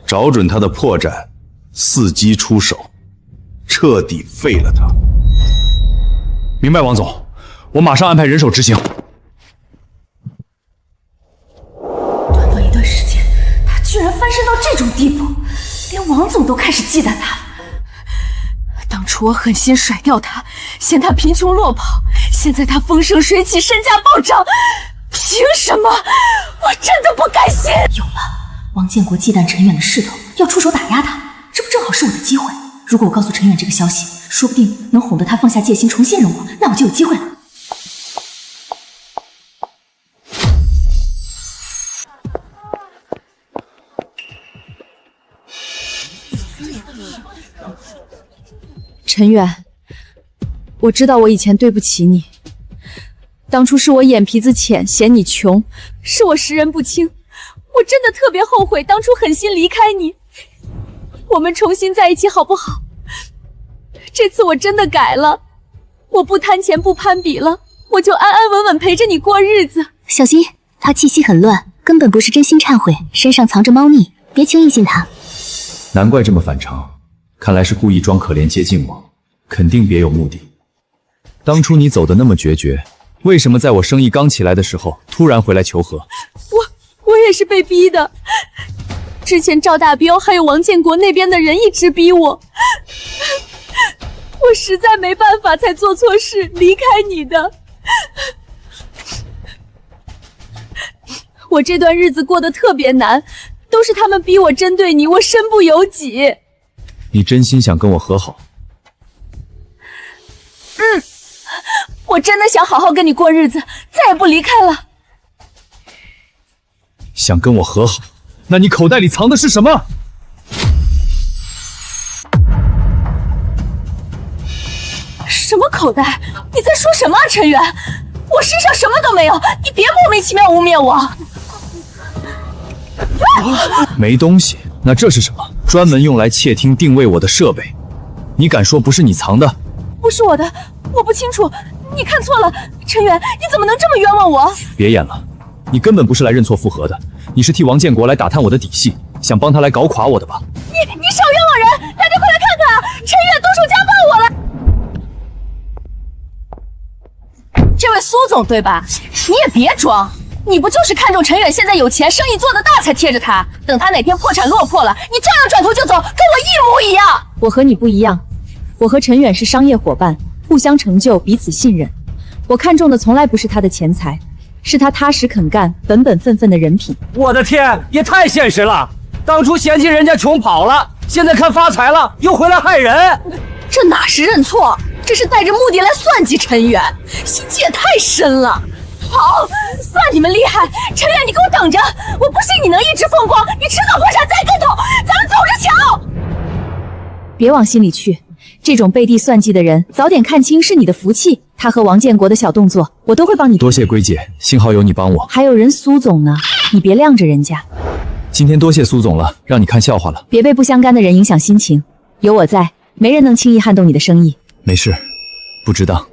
找准他的破绽，伺机出手，彻底废了他。明白，王总，我马上安排人手执行。短短一段时间，他居然翻身到这种地步，连王总都开始忌惮他了。当初我狠心甩掉他，嫌他贫穷落跑，现在他风生水起，身价暴涨，凭什么？我真的不甘心！有了，王建国忌惮陈远的势头，要出手打压他，这不正好是我的机会？如果我告诉陈远这个消息，说不定能哄得他放下戒心，重新认我，那我就有机会了。陈远，我知道我以前对不起你，当初是我眼皮子浅，嫌你穷，是我识人不清，我真的特别后悔当初狠心离开你。我们重新在一起好不好？这次我真的改了，我不贪钱不攀比了，我就安安稳稳陪着你过日子。小心，他气息很乱，根本不是真心忏悔，身上藏着猫腻，别轻易信他。难怪这么反常，看来是故意装可怜接近我，肯定别有目的。当初你走得那么决绝，为什么在我生意刚起来的时候突然回来求和？我也是被逼的，之前赵大彪还有王建国那边的人一直逼我，我实在没办法才做错事离开你的。我这段日子过得特别难，都是他们逼我针对你，我身不由己。你真心想跟我和好？我真的想好好跟你过日子，再也不离开了。想跟我和好？那你口袋里藏的是什么？什么口袋？你在说什么啊，陈远？我身上什么都没有，你别莫名其妙污蔑我。没东西？那这是什么？专门用来窃听定位我的设备。你敢说不是你藏的？不是我的，我不清楚，你看错了。陈远，你怎么能这么冤枉我？别演了，你根本不是来认错复合的，你是替王建国来打探我的底细，想帮他来搞垮我的吧？你少冤枉人！大家快来看看，陈远动手家暴我了！这位苏总对吧？你也别装，你不就是看中陈远现在有钱，生意做得大才贴着他？等他哪天破产落魄了，你照样转头就走，跟我一模一样。我和你不一样，我和陈远是商业伙伴，互相成就，彼此信任。我看中的从来不是他的钱财，是他踏实肯干、本本分分的人品。我的天，也太现实了！当初嫌弃人家穷跑了，现在看发财了，又回来害人。这哪是认错，这是带着目的来算计陈远，心机也太深了。好，算你们厉害。陈远，你给我等着，我不信你能一直风光，你迟早破产再跟头，咱们走着瞧。别往心里去，这种背地算计的人，早点看清是你的福气。他和王建国的小动作，我都会帮你。多谢龟姐，幸好有你帮我。还有人苏总呢，你别晾着人家。今天多谢苏总了，让你看笑话了。别被不相干的人影响心情，有我在，没人能轻易撼动你的生意。没事，不值当。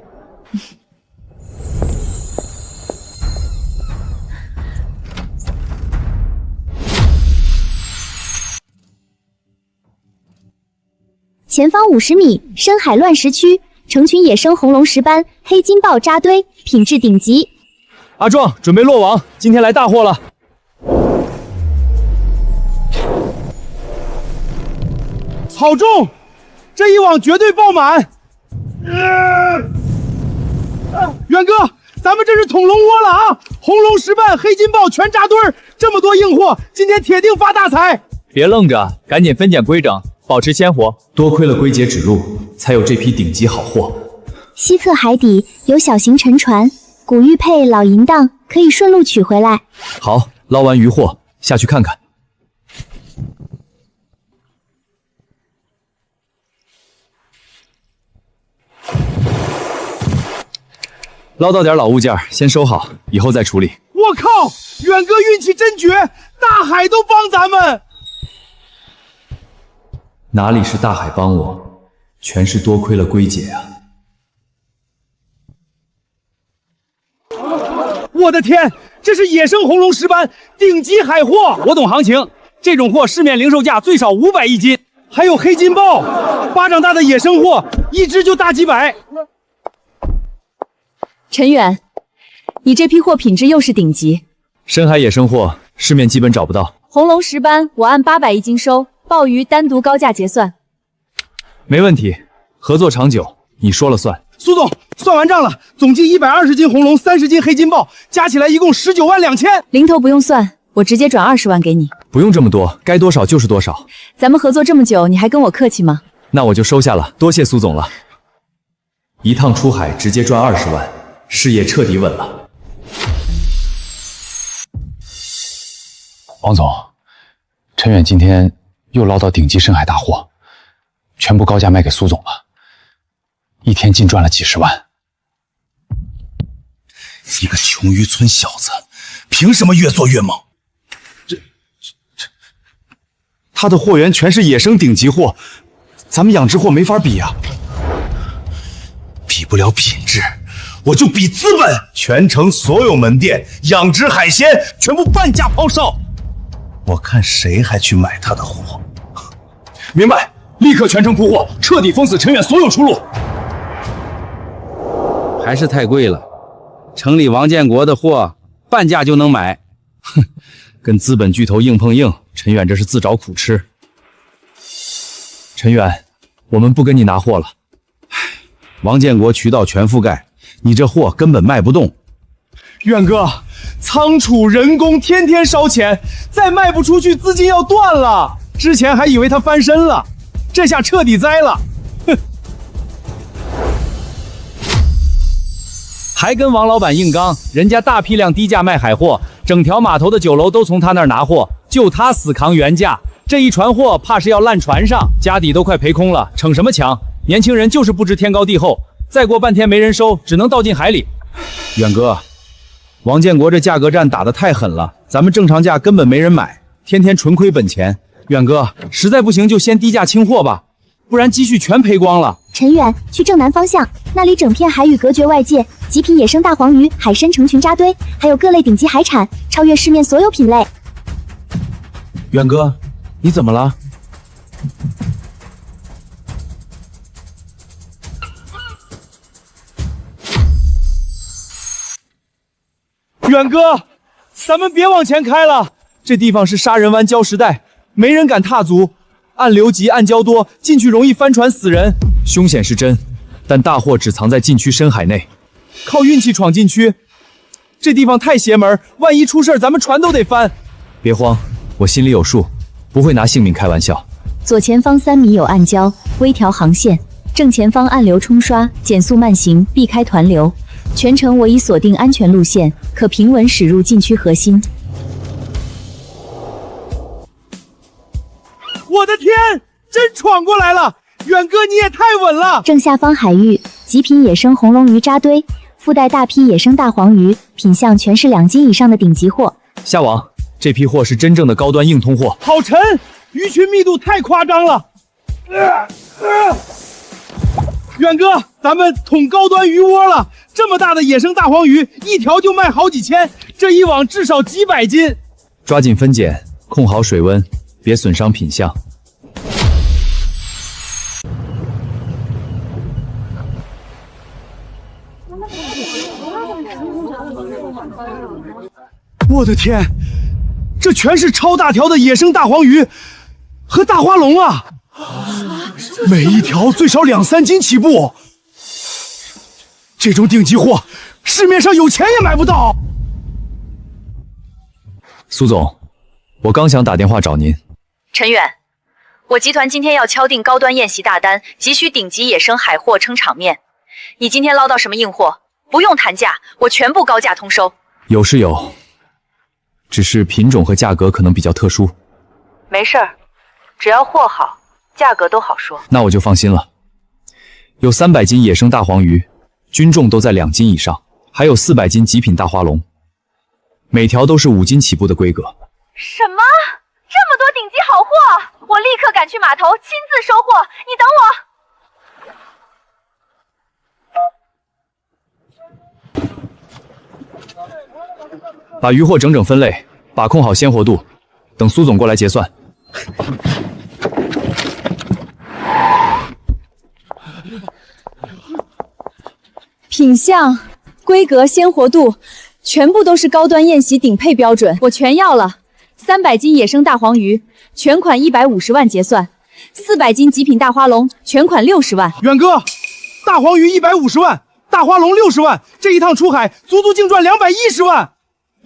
前方50米，深海乱石区，成群野生红龙石斑、黑金豹扎堆，品质顶级。阿壮，准备落网，今天来大货了。好重，这一网绝对爆满。远哥，咱们这是捅龙窝了啊！红龙石斑、黑金豹全扎堆儿，这么多硬货，今天铁定发大财！别愣着，赶紧分拣规整，保持鲜活。多亏了龟姐指路，才有这批顶级好货。西侧海底有小型沉船，古玉佩、老银档，可以顺路取回来。好，捞完渔获下去看看。捞到点老物件，先收好，以后再处理。我靠，远哥运气真绝，大海都帮咱们。哪里是大海帮我，全是多亏了龟姐啊！我的天，这是野生红龙石斑，顶级海货！我懂行情，这种货市面零售价最少500一斤。还有黑金豹，巴掌大的野生货，一只就大几百。陈远，你这批货品质又是顶级。深海野生货，市面基本找不到。红龙石斑我按800一斤收，鲍鱼单独高价结算。没问题，合作长久，你说了算。苏总，算完账了，总计120斤红龙，30斤黑金豹，加起来一共19万2千。零头不用算，我直接转20万给你。不用这么多，该多少就是多少。咱们合作这么久，你还跟我客气吗？那我就收下了，多谢苏总了。一趟出海直接赚20万，事业彻底稳了。王总，陈远今天又捞到顶级深海大货，全部高价卖给苏总了，一天净赚了几十万。一个穷渔村小子，凭什么越做越猛？他的货源全是野生顶级货，咱们养殖货没法比啊。比不了品质，我就比资本。全城所有门店养殖海鲜全部半价抛售，我看谁还去买他的货。明白，立刻全城铺货，彻底封死陈远所有出路。还是太贵了，城里王建国的货半价就能买。哼，跟资本巨头硬碰硬，陈远这是自找苦吃。陈远，我们不跟你拿货了。王建国渠道全覆盖，你这货根本卖不动。远哥，仓储人工天天烧钱，再卖不出去资金要断了。之前还以为他翻身了，这下彻底栽了。哼！还跟王老板硬刚，人家大批量低价卖海货，整条码头的酒楼都从他那儿拿货，就他死扛原价。这一船货怕是要烂船上，家底都快赔空了，逞什么强？年轻人就是不知天高地厚，再过半天没人收，只能倒进海里。远哥，王建国这价格战打得太狠了，咱们正常价根本没人买，天天纯亏本钱。远哥，实在不行就先低价清货吧，不然积蓄全赔光了。陈远，去正南方向，那里整片海域隔绝外界，极品野生大黄鱼、海参成群扎堆，还有各类顶级海产，超越市面所有品类。远哥，你怎么了？远哥，咱们别往前开了，这地方是杀人湾礁石带，没人敢踏足，暗流急，暗礁多，进去容易翻船死人。凶险是真，但大货只藏在禁区深海内，靠运气闯禁区，这地方太邪门，万一出事咱们船都得翻。别慌，我心里有数，不会拿性命开玩笑。左前方3米有暗礁，微调航线；正前方暗流冲刷，减速慢行，避开团流。全程我已锁定安全路线，可平稳驶入禁区核心。我的天，真闯过来了！远哥你也太稳了！正下方海域，极品野生红龙鱼扎堆，附带大批野生大黄鱼，品相全是2斤以上的顶级货。夏王，这批货是真正的高端硬通货。好沉，鱼群密度太夸张了。远哥，咱们捅高端鱼窝了！这么大的野生大黄鱼，一条就卖好几千，这一网至少几百斤。抓紧分拣，控好水温，别损伤品相。我的天，这全是超大条的野生大黄鱼和大花龙啊！每一条最少2、3斤起步，这种顶级货，市面上有钱也买不到。苏总，我刚想打电话找您。陈远，我集团今天要敲定高端宴席大单，急需顶级野生海货撑场面。你今天捞到什么硬货？不用谈价，我全部高价通收。有是有，只是品种和价格可能比较特殊。没事儿，只要货好，价格都好说。那我就放心了。有300斤野生大黄鱼，均重都在2斤以上，还有400斤极品大花龙，每条都是5斤起步的规格。什么？这么多顶级好货，我立刻赶去码头亲自收货，你等我。把鱼货整整分类，把控好鲜活度，等苏总过来结算。品相、规格、鲜活度，全部都是高端宴席顶配标准，我全要了。300斤野生大黄鱼，全款150万结算；400斤极品大花龙，全款60万。远哥，大黄鱼150万，大花龙60万，这一趟出海足足净赚210万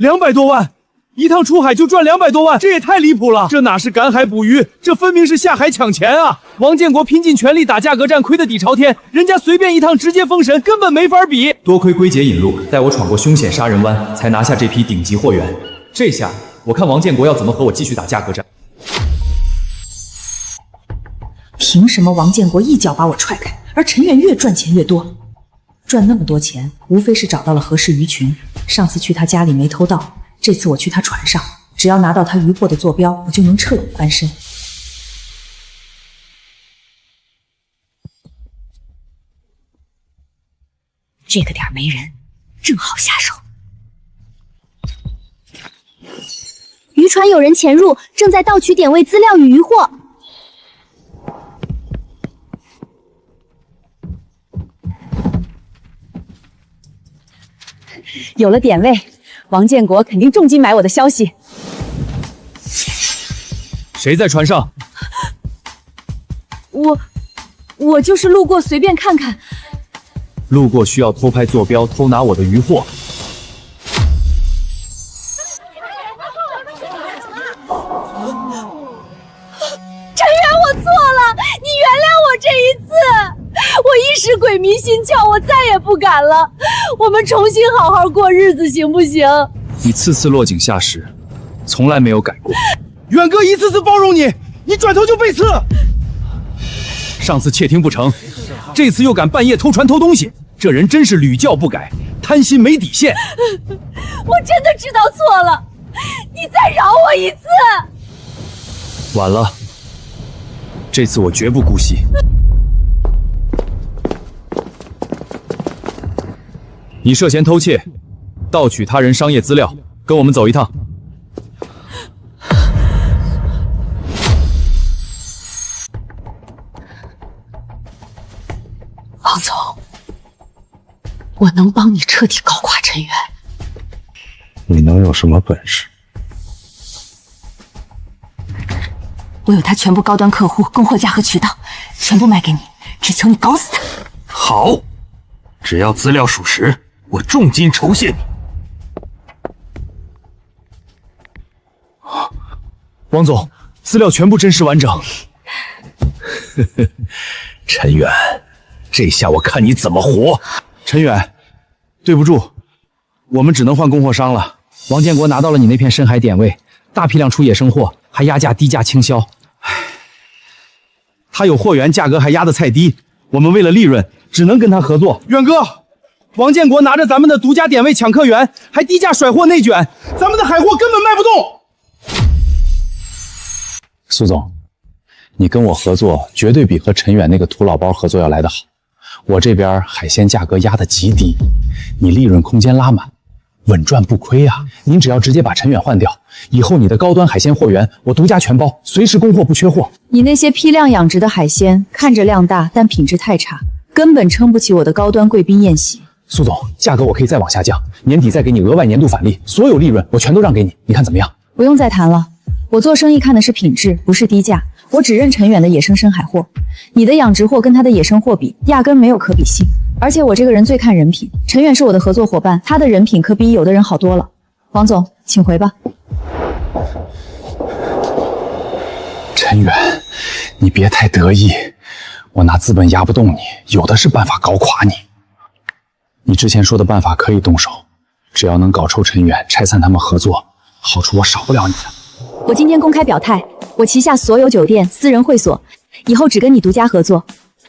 ，200多万，一趟出海就赚200多万，这也太离谱了！这哪是赶海捕鱼，这分明是下海抢钱啊！王建国拼尽全力打价格战，亏得底朝天，人家随便一趟直接封神，根本没法比。多亏龟姐引路，带我闯过凶险杀人湾，才拿下这批顶级货源。这下我看王建国要怎么和我继续打价格战。凭什么王建国一脚把我踹开，而陈远越赚钱越多？赚那么多钱，无非是找到了合适鱼群。上次去他家里没偷到，这次我去他船上，只要拿到他渔获的坐标，我就能彻底翻身。这个点没人，正好下手。渔船有人潜入，正在盗取点位资料与渔获。有了点位，王建国肯定重金买我的消息。谁在船上？我就是路过，随便看看。路过需要偷拍坐标，偷拿我的渔获。陈远，我错了，你原谅我这一次。我一时鬼迷心窍，我再也不敢了。我们重新好好过日子，行不行？你次次落井下石，从来没有改过。远哥一次次包容你，你转头就被刺。上次窃听不成，这次又敢半夜偷船偷东西，这人真是屡教不改，贪心没底线。我真的知道错了，你再饶我一次。晚了，这次我绝不姑息。你涉嫌偷窃、盗取他人商业资料，跟我们走一趟。王总，我能帮你彻底搞垮陈远。你能有什么本事？我有他全部高端客户供货价和渠道，全部卖给你，只求你搞死他。好，只要资料属实，我重金酬谢你。王总，资料全部真实完整。陈远，这下我看你怎么活！陈远，对不住，我们只能换供货商了。王建国拿到了你那片深海点位，大批量出野生货，还压价低价倾销。他有货源，价格还压得太低，我们为了利润，只能跟他合作。远哥，王建国拿着咱们的独家点位抢客源，还低价甩货内卷，咱们的海货根本卖不动。苏总，你跟我合作绝对比和陈远那个土老包合作要来得好。我这边海鲜价格压得极低，你利润空间拉满，稳赚不亏啊！您只要直接把陈远换掉，以后你的高端海鲜货源我独家全包，随时供货不缺货。你那些批量养殖的海鲜，看着量大，但品质太差，根本撑不起我的高端贵宾宴席。苏总，价格我可以再往下降，年底再给你额外年度返利，所有利润我全都让给你，你看怎么样？不用再谈了，我做生意看的是品质，不是低价。我只认陈远的野生深海货，你的养殖货跟他的野生货比，压根没有可比性。而且我这个人最看人品，陈远是我的合作伙伴，他的人品可比有的人好多了。王总，请回吧。陈远，你别太得意，我拿资本压不动你，有的是办法搞垮你。你之前说的办法可以动手，只要能搞臭陈远，拆散他们合作，好处我少不了你的。我今天公开表态，我旗下所有酒店、私人会所，以后只跟你独家合作，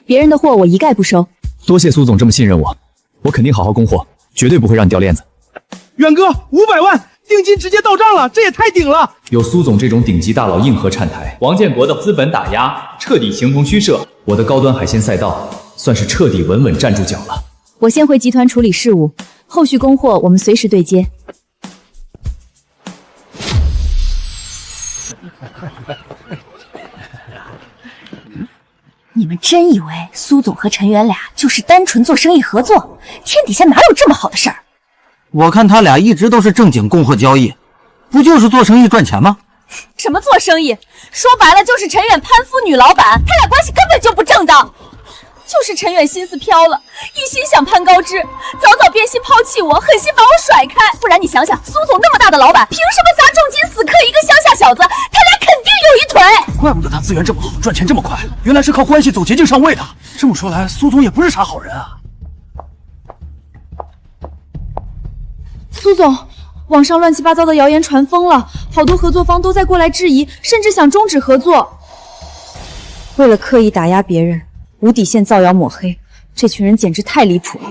别人的货我一概不收。多谢苏总这么信任我，我肯定好好供货，绝对不会让你掉链子。远哥，500万定金直接到账了，这也太顶了！有苏总这种顶级大佬硬核站台，王建国的资本打压彻底形同虚设，我的高端海鲜赛道算是彻底稳稳站住脚了。我先回集团处理事务，后续供货我们随时对接。你们真以为苏总和陈远俩就是单纯做生意合作？天底下哪有这么好的事儿？我看他俩一直都是正经供货交易，不就是做生意赚钱吗？什么做生意？说白了就是陈远攀附女老板，他俩关系根本就不正当。就是陈远心思飘了，一心想攀高枝，早变心抛弃我，狠心把我甩开。不然你想想，苏总那么大的老板，凭什么砸重金死磕一个乡下小子？他俩肯定有一腿。怪不得他资源这么好，赚钱这么快，原来是靠关系走捷径上位的。这么说来，苏总也不是啥好人啊。苏总，网上乱七八糟的谣言传疯了，好多合作方都在过来质疑，甚至想终止合作。为了刻意打压别人，无底线造谣抹黑，这群人简直太离谱了。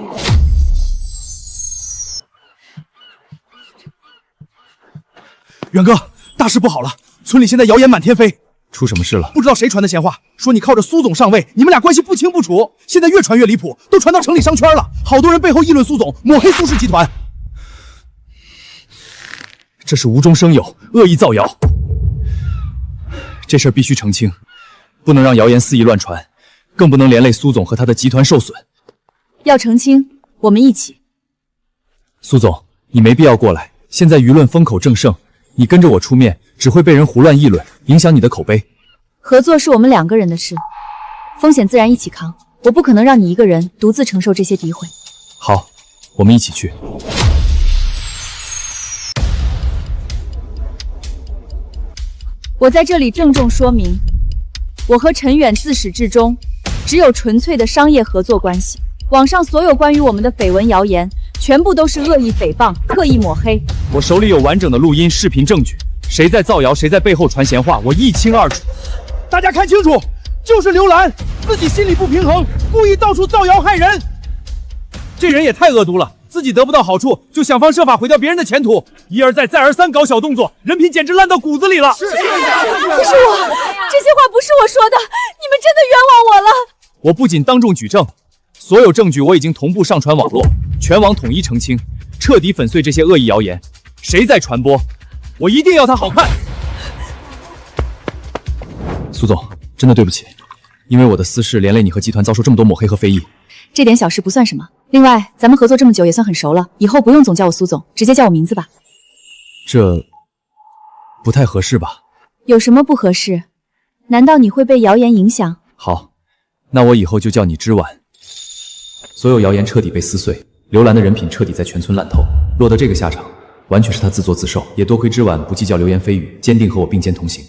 远哥，大事不好了，村里现在谣言满天飞。出什么事了？不知道谁传的闲话，说你靠着苏总上位，你们俩关系不清不楚。现在越传越离谱，都传到城里商圈了，好多人背后议论苏总，抹黑苏氏集团。这是无中生有，恶意造谣。这事儿必须澄清，不能让谣言肆意乱传，更不能连累苏总和他的集团受损。要澄清，我们一起。苏总，你没必要过来，现在舆论风口正盛，你跟着我出面，只会被人胡乱议论，影响你的口碑。合作是我们2个人的事，风险自然一起扛，我不可能让你一个人独自承受这些诋毁。好，我们一起去。我在这里郑重说明，我和陈远自始至终只有纯粹的商业合作关系。网上所有关于我们的绯闻谣言，全部都是恶意诽谤、刻意抹黑。我手里有完整的录音、视频证据，谁在造谣，谁在背后传闲话，我一清二楚。大家看清楚，就是刘兰自己心里不平衡，故意到处造谣害人。这人也太恶毒了，自己得不到好处，就想方设法毁掉别人的前途，一而再再而三搞小动作，人品简直烂到骨子里了。不是我，这些话不是我说的，你们真的冤枉我了。我不仅当众举证，所有证据我已经同步上传网络，全网统一澄清，彻底粉碎这些恶意谣言。谁在传播，我一定要他好看。苏总，真的对不起，因为我的私事连累你和集团遭受这么多抹黑和非议。这点小事不算什么。另外，咱们合作这么久也算很熟了，以后不用总叫我苏总，直接叫我名字吧。这不太合适吧？有什么不合适？难道你会被谣言影响？好，那我以后就叫你之婉。所有谣言彻底被撕碎，刘兰的人品彻底在全村烂透，落得这个下场，完全是她自作自受。也多亏之婉不计较流言蜚语，坚定和我并肩同行。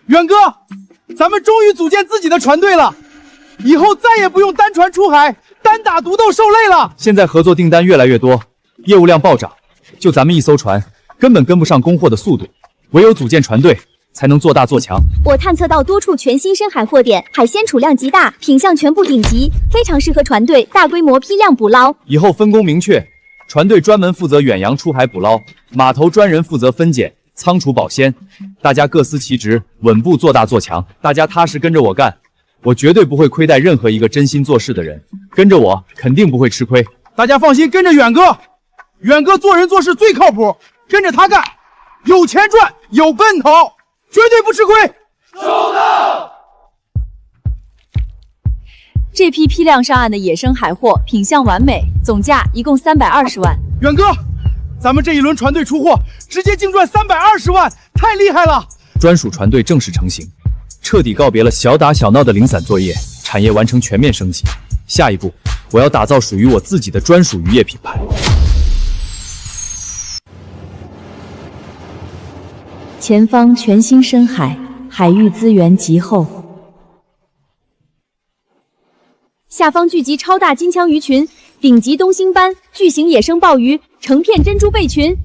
远哥，咱们终于组建自己的船队了，以后再也不用单船出海，单打独斗受累了。现在合作订单越来越多，业务量暴涨，就咱们一艘船，根本跟不上供货的速度，唯有组建船队，才能做大做强。我探测到多处全新深海货点，海鲜储量极大，品相全部顶级，非常适合船队大规模批量捕捞。以后分工明确，船队专门负责远洋出海捕捞，码头专人负责分拣、仓储保鲜，大家各司其职，稳步做大做强。大家踏实跟着我干，我绝对不会亏待任何一个真心做事的人，跟着我肯定不会吃亏。大家放心，跟着远哥，远哥做人做事最靠谱，跟着他干，有钱赚，有奔头，绝对不吃亏。收到。这批批量上岸的野生海货品相完美，总价一共320万。远哥，咱们这一轮船队出货，直接净赚320万，太厉害了！专属船队正式成型，彻底告别了小打小闹的零散作业，产业完成全面升级。下一步，我要打造属于我自己的专属渔业品牌。前方全新深海，海域资源极厚。下方聚集超大金枪鱼群、顶级东星斑、巨型野生鲍鱼、成片珍珠贝群。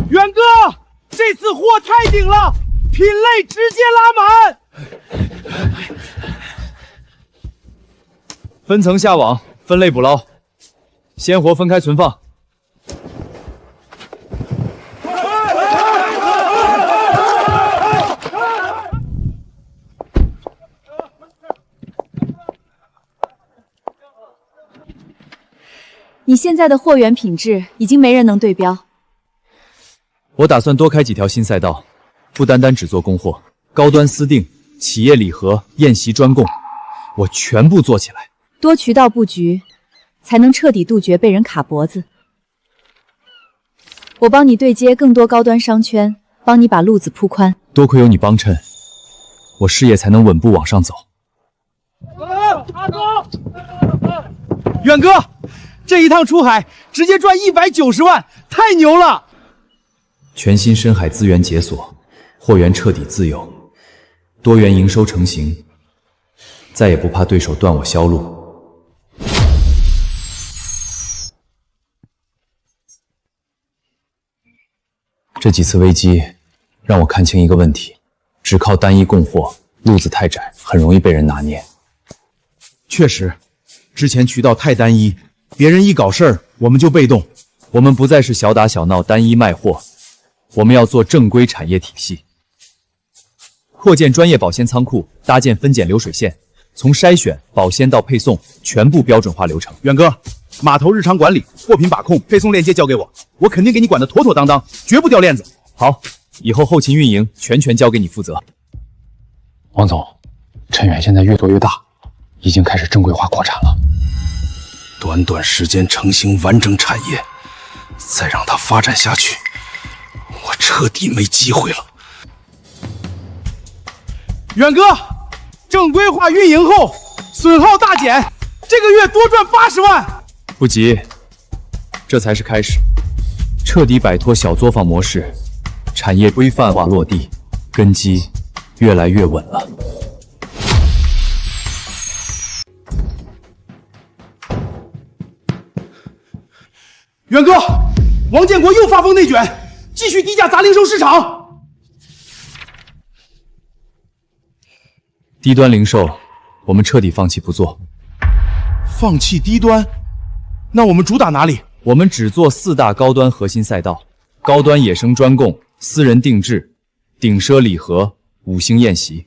远哥，这次货太顶了，品类直接拉满。分层下网，分类捕捞，鲜活分开存放。你现在的货源品质已经没人能对标。我打算多开几条新赛道，不单单只做供货，高端私订、企业礼盒、宴席专供，我全部做起来。多渠道布局，才能彻底杜绝被人卡脖子。我帮你对接更多高端商圈，帮你把路子铺宽。多亏有你帮衬，我事业才能稳步往上走。远哥，这一趟出海直接赚190万，太牛了！全新深海资源解锁，货源彻底自由，多元营收成型，再也不怕对手断我销路。这几次危机让我看清一个问题：只靠单一供货，路子太窄，很容易被人拿捏。确实，之前渠道太单一，别人一搞事儿，我们就被动。我们不再是小打小闹、单一卖货，我们要做正规产业体系，扩建专业保鲜仓库，搭建分拣流水线，从筛选、保鲜到配送，全部标准化流程。远哥，码头日常管理、货品把控、配送链接交给我，我肯定给你管得妥妥当当，绝不掉链子。好，以后后勤运营全交给你负责。王总，陈远现在越做越大，已经开始正规化扩产了。短短时间成型完整产业，再让它发展下去，我彻底没机会了。远哥，正规化运营后，损耗大减，这个月多赚80万。不急，这才是开始，彻底摆脱小作坊模式，产业规范化落地，根基越来越稳了。元哥，王建国又发疯内卷，继续低价砸零售市场。低端零售，我们彻底放弃不做。放弃低端？那我们主打哪里？我们只做4大高端核心赛道：高端野生专供、私人定制、顶奢礼盒、5星宴席。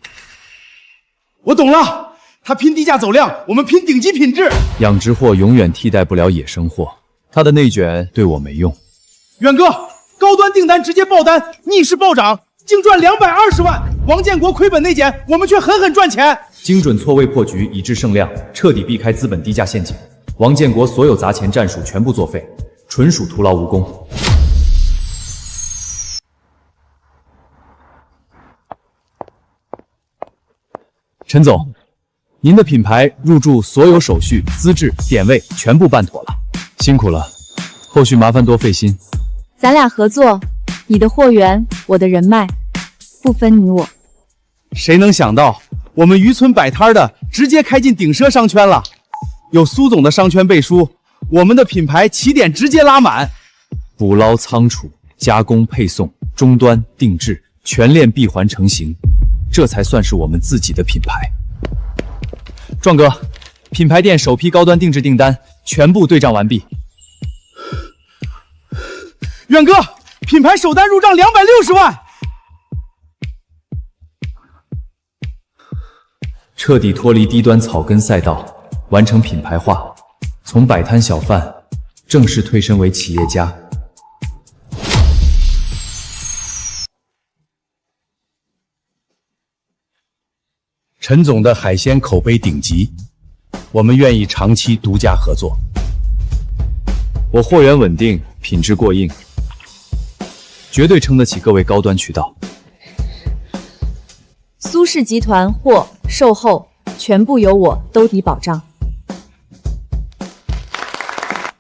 我懂了，他拼低价走量，我们拼顶级品质。养殖货永远替代不了野生货，他的内卷对我没用。远哥，高端订单直接爆单，逆势暴涨，净赚220万。王建国亏本内减，我们却狠狠赚钱。精准错位破局，以致胜量，彻底避开资本低价陷阱。王建国所有砸钱战术全部作废，纯属徒劳无功。陈总，您的品牌入驻所有手续、资质、点位全部办妥了，辛苦了，后续麻烦多费心。咱俩合作，你的货源，我的人脉，不分你我。谁能想到，我们渔村摆摊的直接开进顶奢商圈了？有苏总的商圈背书，我们的品牌起点直接拉满。捕捞、仓储、加工、配送、终端、定制，全链闭环成型，这才算是我们自己的品牌。壮哥，品牌店首批高端定制订单全部对账完毕。远哥，品牌首单入账260万。彻底脱离低端草根赛道，完成品牌化，从摆摊小贩正式推身为企业家。陈总的海鲜口碑顶级，我们愿意长期独家合作。我货源稳定，品质过硬，绝对撑得起各位高端渠道。苏氏集团货、售后全部由我兜底保障。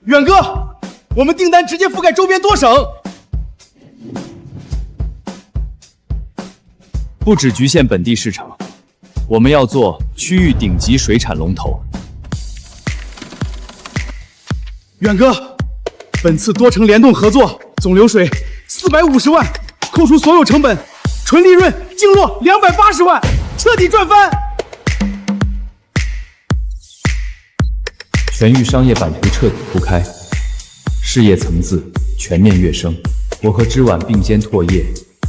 远哥，我们订单直接覆盖周边多省，不只局限本地市场，我们要做区域顶级水产龙头。远哥，本次多城联动合作，总流水450万，扣除所有成本，纯利润净落280万，彻底赚翻。全域商业版图彻底铺开，事业层次全面跃升。我和知晚并肩拓业，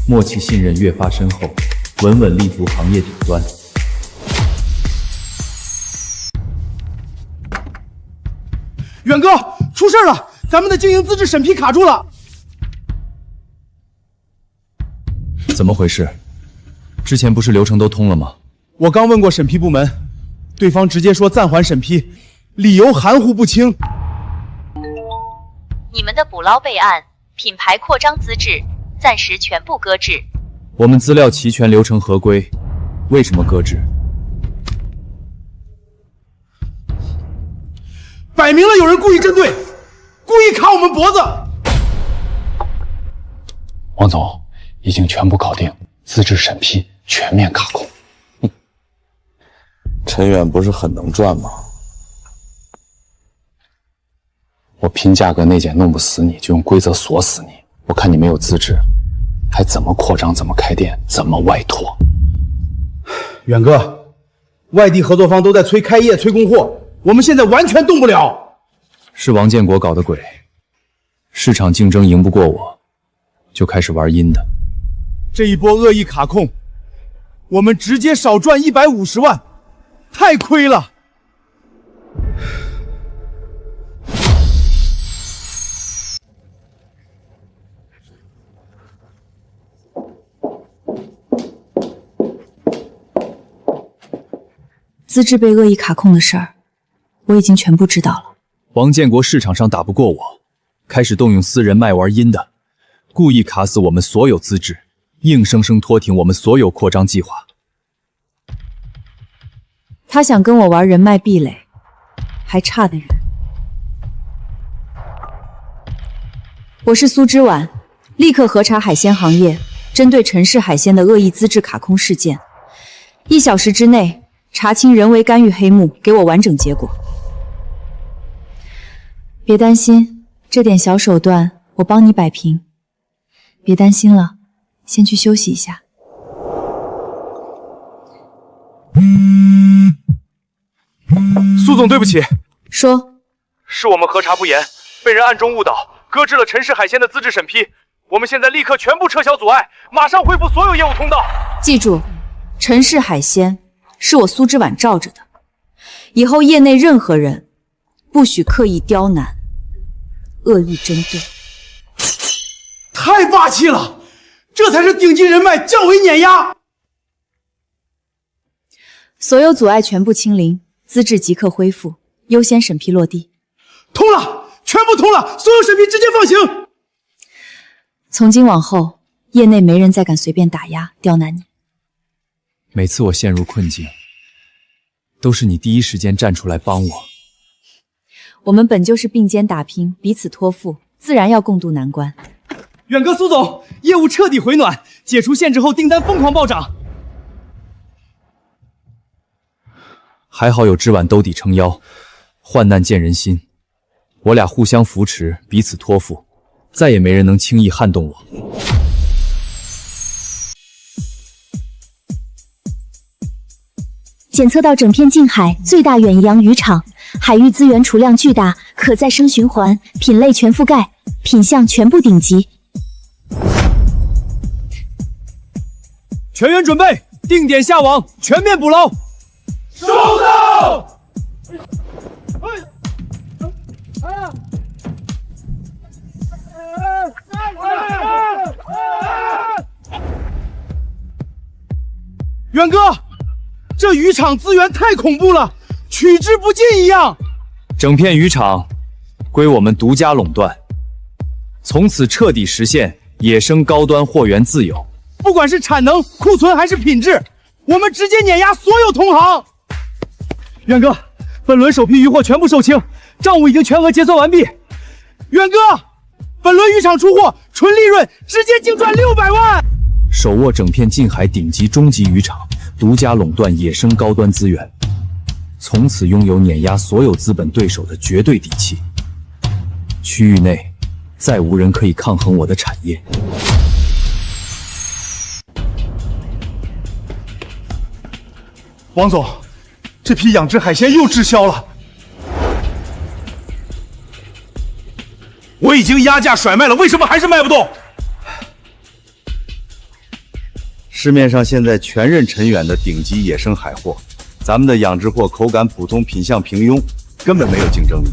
默契信任越发深厚，稳稳立足行业顶端。远哥，出事了，咱们的经营资质审批卡住了。怎么回事？之前不是流程都通了吗？我刚问过审批部门，对方直接说暂缓审批，理由含糊不清。你们的捕捞备案、品牌扩张资质暂时全部搁置。我们资料齐全，流程合规，为什么搁置？摆明了有人故意针对，故意卡我们脖子。王总，已经全部搞定，资质审批全面卡控。陈远不是很能赚吗？我拼价格内检弄不死你，就用规则锁死你。我看你没有资质，还怎么扩张？怎么开店？怎么外拓？远哥，外地合作方都在催开业、催供货，我们现在完全动不了。是王建国搞的鬼，市场竞争赢不过我，就开始玩阴的。这一波恶意卡控，我们直接少赚150万，太亏了。资质被恶意卡控的事儿，我已经全部知道了。王建国市场上打不过我，开始动用私人脉玩阴的，故意卡死我们所有资质，硬生生拖停我们所有扩张计划。他想跟我玩人脉壁垒，还差得远。我是苏之婉，立刻核查海鲜行业针对陈氏海鲜的恶意资质卡空事件，1小时之内查清人为干预黑幕，给我完整结果。别担心，这点小手段我帮你摆平。别担心了，先去休息一下。苏总，对不起。说。是我们核查不严，被人暗中误导，搁置了陈氏海鲜的资质审批。我们现在立刻全部撤销阻碍，马上恢复所有业务通道。记住，陈氏海鲜是我苏之婉罩着的，以后业内任何人不许刻意刁难、恶意针对。太霸气了，这才是顶级人脉，降维碾压。所有阻碍全部清零，资质即刻恢复，优先审批落地。通了，全部通了，所有审批直接放行。从今往后，业内没人再敢随便打压、刁难你。每次我陷入困境，都是你第一时间站出来帮我。我们本就是并肩打拼，彼此托付，自然要共度难关。远哥，苏总，业务彻底回暖，解除限制后订单疯狂暴涨。还好有之婉兜底撑腰，患难见人心，我俩互相扶持，彼此托付，再也没人能轻易撼动我。检测到整片近海最大远洋渔场，海域资源储量巨大，可再生循环，品类全覆盖，品相全部顶级。全员准备，定点下网，全面捕捞。收到。远哥，这渔场资源太恐怖了，取之不尽一样。整片渔场归我们独家垄断，从此彻底实现野生高端货源自有。不管是产能、库存还是品质，我们直接碾压所有同行。远哥，本轮首批渔货全部售清，账务已经全额结算完毕。远哥，本轮渔场出货纯利润直接净赚600万。手握整片近海顶级中级渔场，独家垄断野生高端资源，从此拥有碾压所有资本对手的绝对底气。区域内再无人可以抗衡我的产业。王总，这批养殖海鲜又滞销了。我已经压价甩卖了，为什么还是卖不动？市面上现在全认陈远的顶级野生海货，咱们的养殖货口感普通，品相平庸，根本没有竞争力。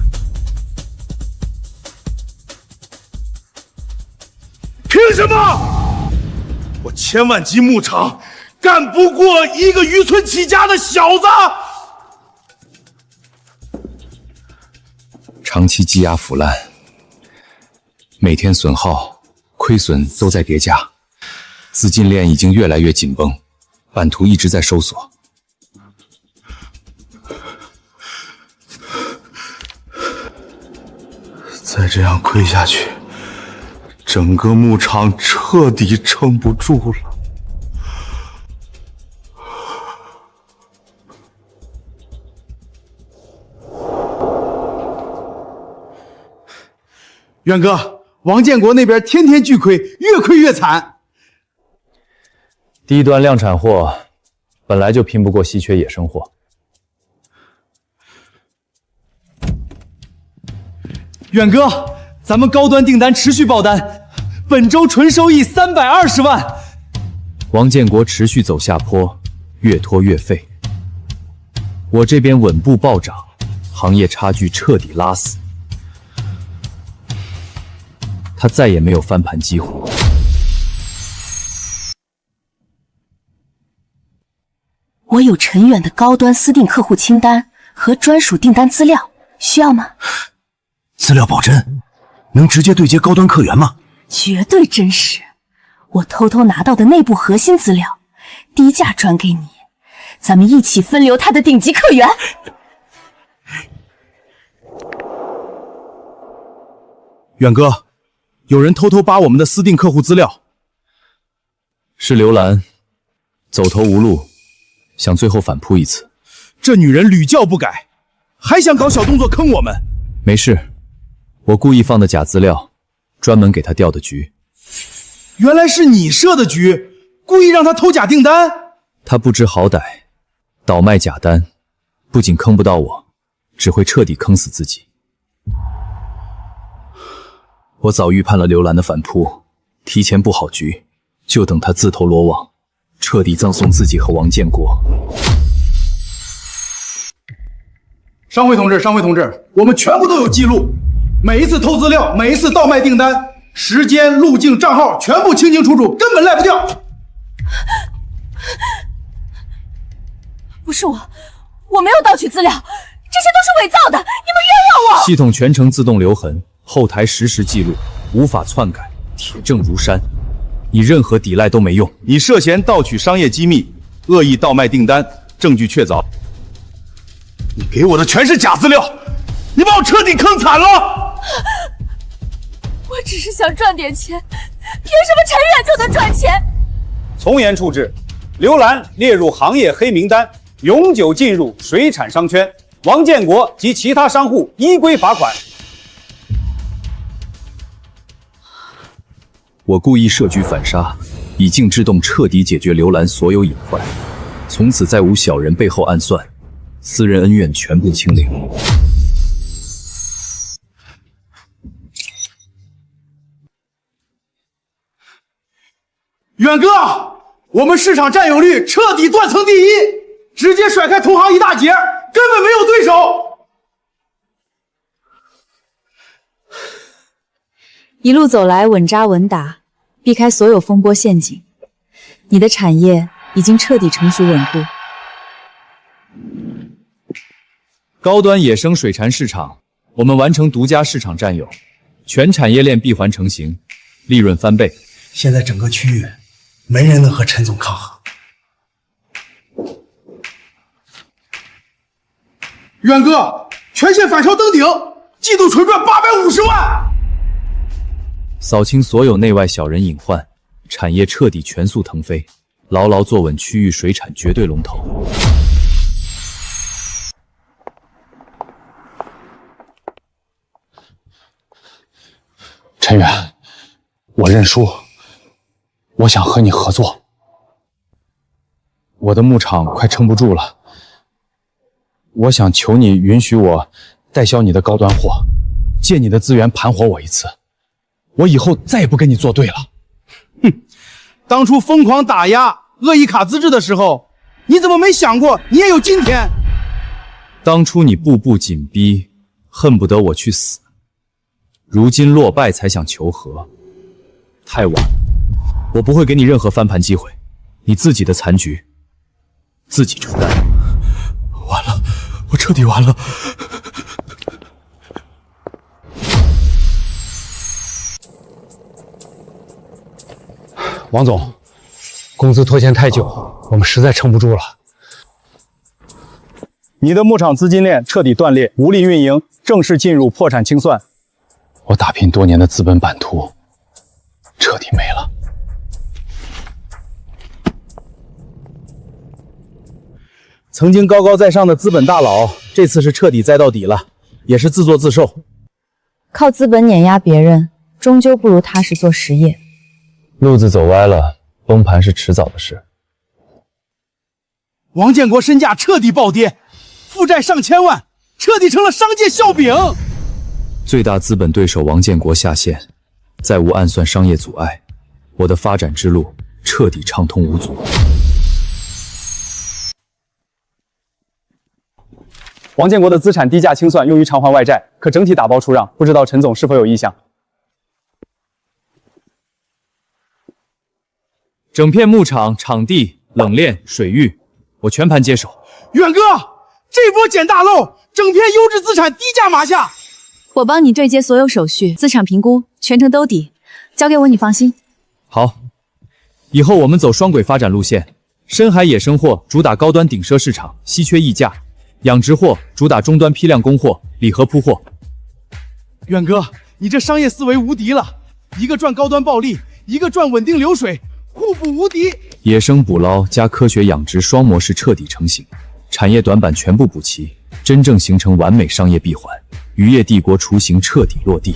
凭什么？我千万级牧场干不过一个渔村起家的小子。长期积压腐烂，每天损耗、亏损都在叠加，资金链已经越来越紧绷，版图一直在收缩。再这样亏下去，整个牧场彻底撑不住了。远哥，王建国那边天天巨亏，越亏越惨。低端量产货本来就拼不过稀缺野生货。远哥，咱们高端订单持续爆单，本周纯收益320万。王建国持续走下坡，越拖越废。我这边稳步暴涨，行业差距彻底拉死。他再也没有翻盘机会。我有陈远的高端私订客户清单和专属订单资料，需要吗？资料保真，能直接对接高端客源吗？绝对真实，我偷偷拿到的内部核心资料，低价转给你，咱们一起分流他的顶级客源。远哥，有人偷偷扒我们的私定客户资料。是刘兰，走投无路，想最后反扑一次。这女人屡教不改，还想搞小动作坑我们。没事，我故意放的假资料，专门给她调的局。原来是你设的局，故意让她偷假订单。她不知好歹，倒卖假单，不仅坑不到我，只会彻底坑死自己。我早预判了刘兰的反扑，提前布好局，就等她自投罗网，彻底葬送自己和王建国。商会同志，我们全部都有记录，每一次偷资料，每一次倒卖订单，时间、路径、账号全部清清楚楚，根本赖不掉。不是我没有盗取资料，这些都是伪造的，你们冤枉我！系统全程自动留痕，后台实时记录，无法篡改，铁证如山，你任何抵赖都没用。你涉嫌盗取商业机密，恶意倒卖订单，证据确凿。你给我的全是假资料，你把我彻底坑惨了。我只是想赚点钱，凭什么陈远就能赚钱？从严处置，刘兰列入行业黑名单，永久进入水产商圈。王建国及其他商户依规罚款。我故意设局反杀，以静制动，彻底解决刘兰所有隐患，从此再无小人背后暗算，私人恩怨全部清零。远哥，我们市场占有率彻底断层第一，直接甩开同行一大截，根本没有对手。一路走来稳扎稳打，避开所有风波陷阱，你的产业已经彻底成熟稳固。高端野生水产市场，我们完成独家市场占有，全产业链闭环成型，利润翻倍。现在整个区域没人能和陈总抗衡。远哥，全线反超登顶，季度纯赚850万。扫清所有内外小人隐患，产业彻底全速腾飞，牢牢坐稳区域水产绝对龙头。陈远，我认输，我想和你合作。我的牧场快撑不住了，我想求你允许我代销你的高端货，借你的资源盘活我一次，我以后再也不跟你作对了。哼，当初疯狂打压、恶意卡资质的时候，你怎么没想过你也有今天？当初你步步紧逼，恨不得我去死，如今落败才想求和，太晚了。我不会给你任何翻盘机会，你自己的残局自己承担。完了，我彻底完了。王总，工资拖欠太久，我们实在撑不住了。你的牧场资金链彻底断裂，无力运营，正式进入破产清算。我打拼多年的资本版图彻底没了。曾经高高在上的资本大佬，这次是彻底栽到底了，也是自作自受。靠资本碾压别人，终究不如踏实做实业。路子走歪了，崩盘是迟早的事。王建国身价彻底暴跌，负债上千万，彻底成了商界笑柄。最大资本对手王建国下线，再无暗算商业阻碍，我的发展之路彻底畅通无阻。王建国的资产低价清算用于偿还外债，可整体打包出让，不知道陈总是否有意向？整片牧场、场地、冷链、水域，我全盘接手。远哥，这波捡大漏，整片优质资产低价拿下。我帮你对接所有手续，资产评估全程兜底，交给我你放心。好，以后我们走双轨发展路线，深海野生货主打高端顶奢市场，稀缺溢价；养殖货主打中端批量供货，礼盒铺货。远哥，你这商业思维无敌了，一个赚高端暴利，一个赚稳定流水，互补无敌。野生捕捞加科学养殖双模式彻底成型，产业短板全部补齐，真正形成完美商业闭环，渔业帝国雏形彻底落地。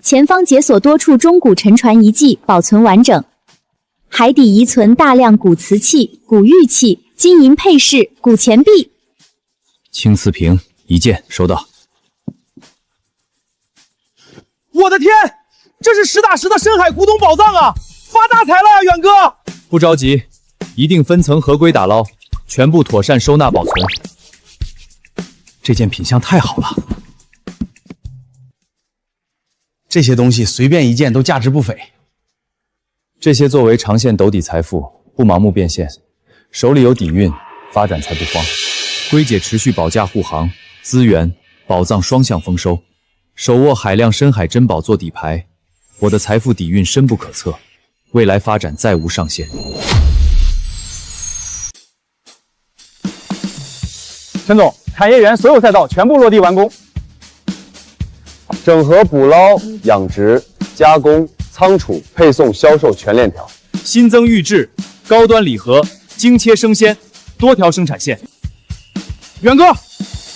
前方解锁多处中古沉船遗迹，保存完整。海底遗存大量古瓷器、古玉器、金银配饰、古钱币。青瓷瓶一件收到。我的天，这是实打实的深海古董宝藏啊！发大财了呀，远哥！不着急，一定分层合规打捞，全部妥善收纳保存。这件品相太好了，这些东西随便一件都价值不菲。这些作为长线斗底财富，不盲目变现，手里有底蕴，发展才不慌。龟姐持续保驾护航，资源、宝藏双向丰收，手握海量深海珍宝做底牌，我的财富底蕴深不可测，未来发展再无上限。陈总，产业园所有赛道全部落地完工，整合捕捞、养殖、加工、仓储、配送、销售全链条，新增预制、高端礼盒、精切生鲜，多条生产线。远哥，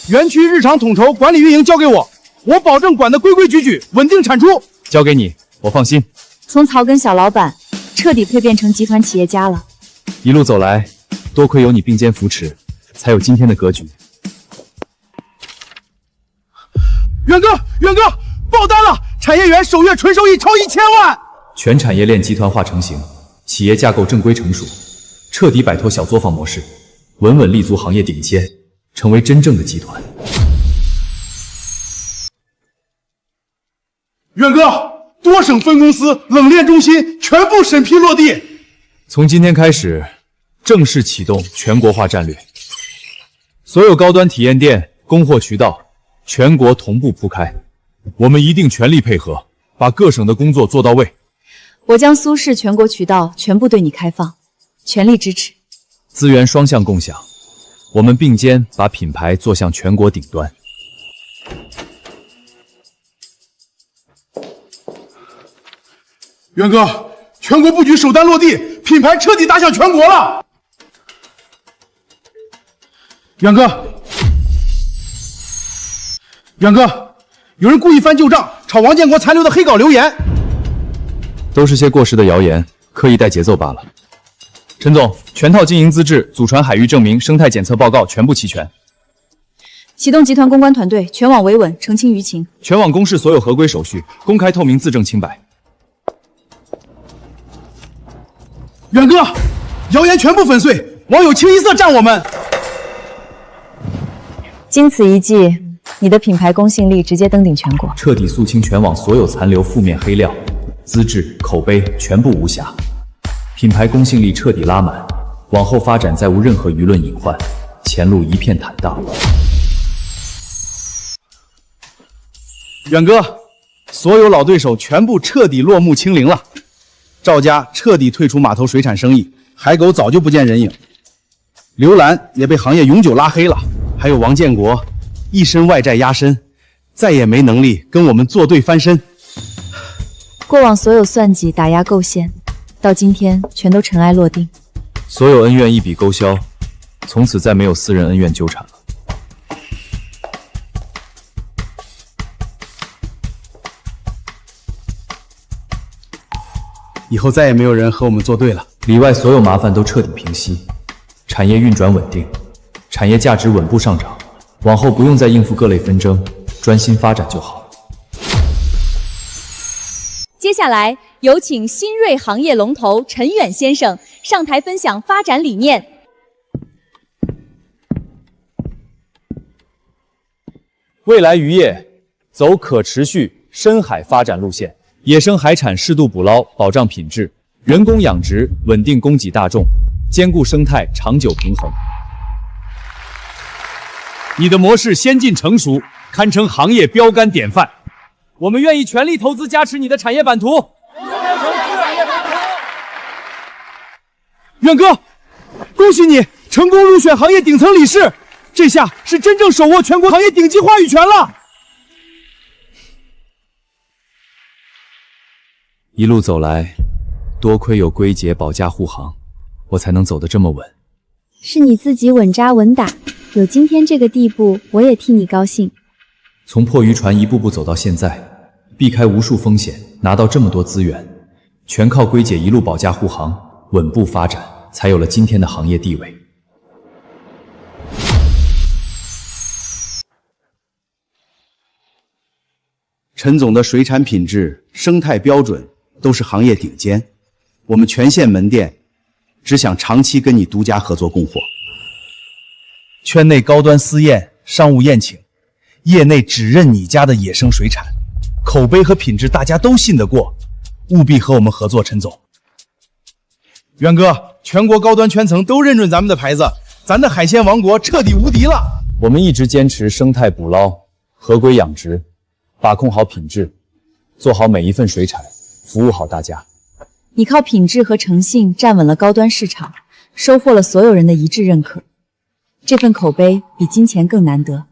园区日常统筹管理运营交给我，我保证管得规规矩矩，稳定产出。交给你，我放心。从草根小老板彻底蜕变成集团企业家了。一路走来，多亏有你并肩扶持，才有今天的格局。远哥，爆单了！产业园首月纯收益超1000万，全产业链集团化成型，企业架构正规成熟，彻底摆脱小作坊模式，稳稳立足行业顶尖，成为真正的集团。远哥，多省分公司、冷链中心全部审批落地。从今天开始，正式启动全国化战略，所有高端体验店、供货渠道全国同步铺开。我们一定全力配合，把各省的工作做到位。我将苏氏全国渠道全部对你开放，全力支持。资源双向共享，我们并肩把品牌做向全国顶端。远哥，全国布局首单落地，品牌彻底打响全国了。远哥，有人故意翻旧账，炒王建国残留的黑稿留言，都是些过时的谣言，刻意带节奏罢了。陈总，全套经营资质、祖传海域证明、生态检测报告全部齐全。启动集团公关团队，全网维稳，澄清舆情。全网公示所有合规手续，公开透明，自证清白。远哥，谣言全部粉碎，网友清一色站我们。经此一击，你的品牌公信力直接登顶全国，彻底肃清全网所有残留负面黑料，资质、口碑全部无瑕，品牌公信力彻底拉满，往后发展再无任何舆论隐患，前路一片坦荡。远哥，所有老对手全部彻底落幕清零了。赵家彻底退出码头水产生意，海狗早就不见人影，刘兰也被行业永久拉黑了，还有王建国，一身外债压身，再也没能力跟我们作对翻身。过往所有算计、打压、构陷，到今天全都尘埃落定，所有恩怨一笔勾销，从此再没有私人恩怨纠缠了。以后再也没有人和我们作对了，里外所有麻烦都彻底平息，产业运转稳定，产业价值稳步上涨，往后不用再应付各类纷争，专心发展就好。接下来有请新锐行业龙头陈远先生上台分享发展理念。未来渔业走可持续深海发展路线，野生海产适度捕捞，保障品质；人工养殖，稳定供给大众，兼顾生态长久平衡。你的模式先进成熟，堪称行业标杆典范。我们愿意全力投资加持你的产业版图。远哥，恭喜你成功入选行业顶层理事，这下是真正手握全国行业顶级话语权了。一路走来，多亏有龟姐保驾护航，我才能走得这么稳。是你自己稳扎稳打，有今天这个地步，我也替你高兴。从破渔船一步步走到现在，避开无数风险，拿到这么多资源，全靠龟姐一路保驾护航，稳步发展，才有了今天的行业地位。陈总的水产品质、生态标准都是行业顶尖，我们全县门店只想长期跟你独家合作供货。圈内高端私宴、商务宴请，业内只认你家的野生水产，口碑和品质大家都信得过，务必和我们合作，陈总。元哥，全国高端圈层都认准咱们的牌子，咱的海鲜王国彻底无敌了。我们一直坚持生态捕捞、合规养殖，把控好品质，做好每一份水产，服务好大家。你靠品质和诚信站稳了高端市场，收获了所有人的一致认可。这份口碑比金钱更难得。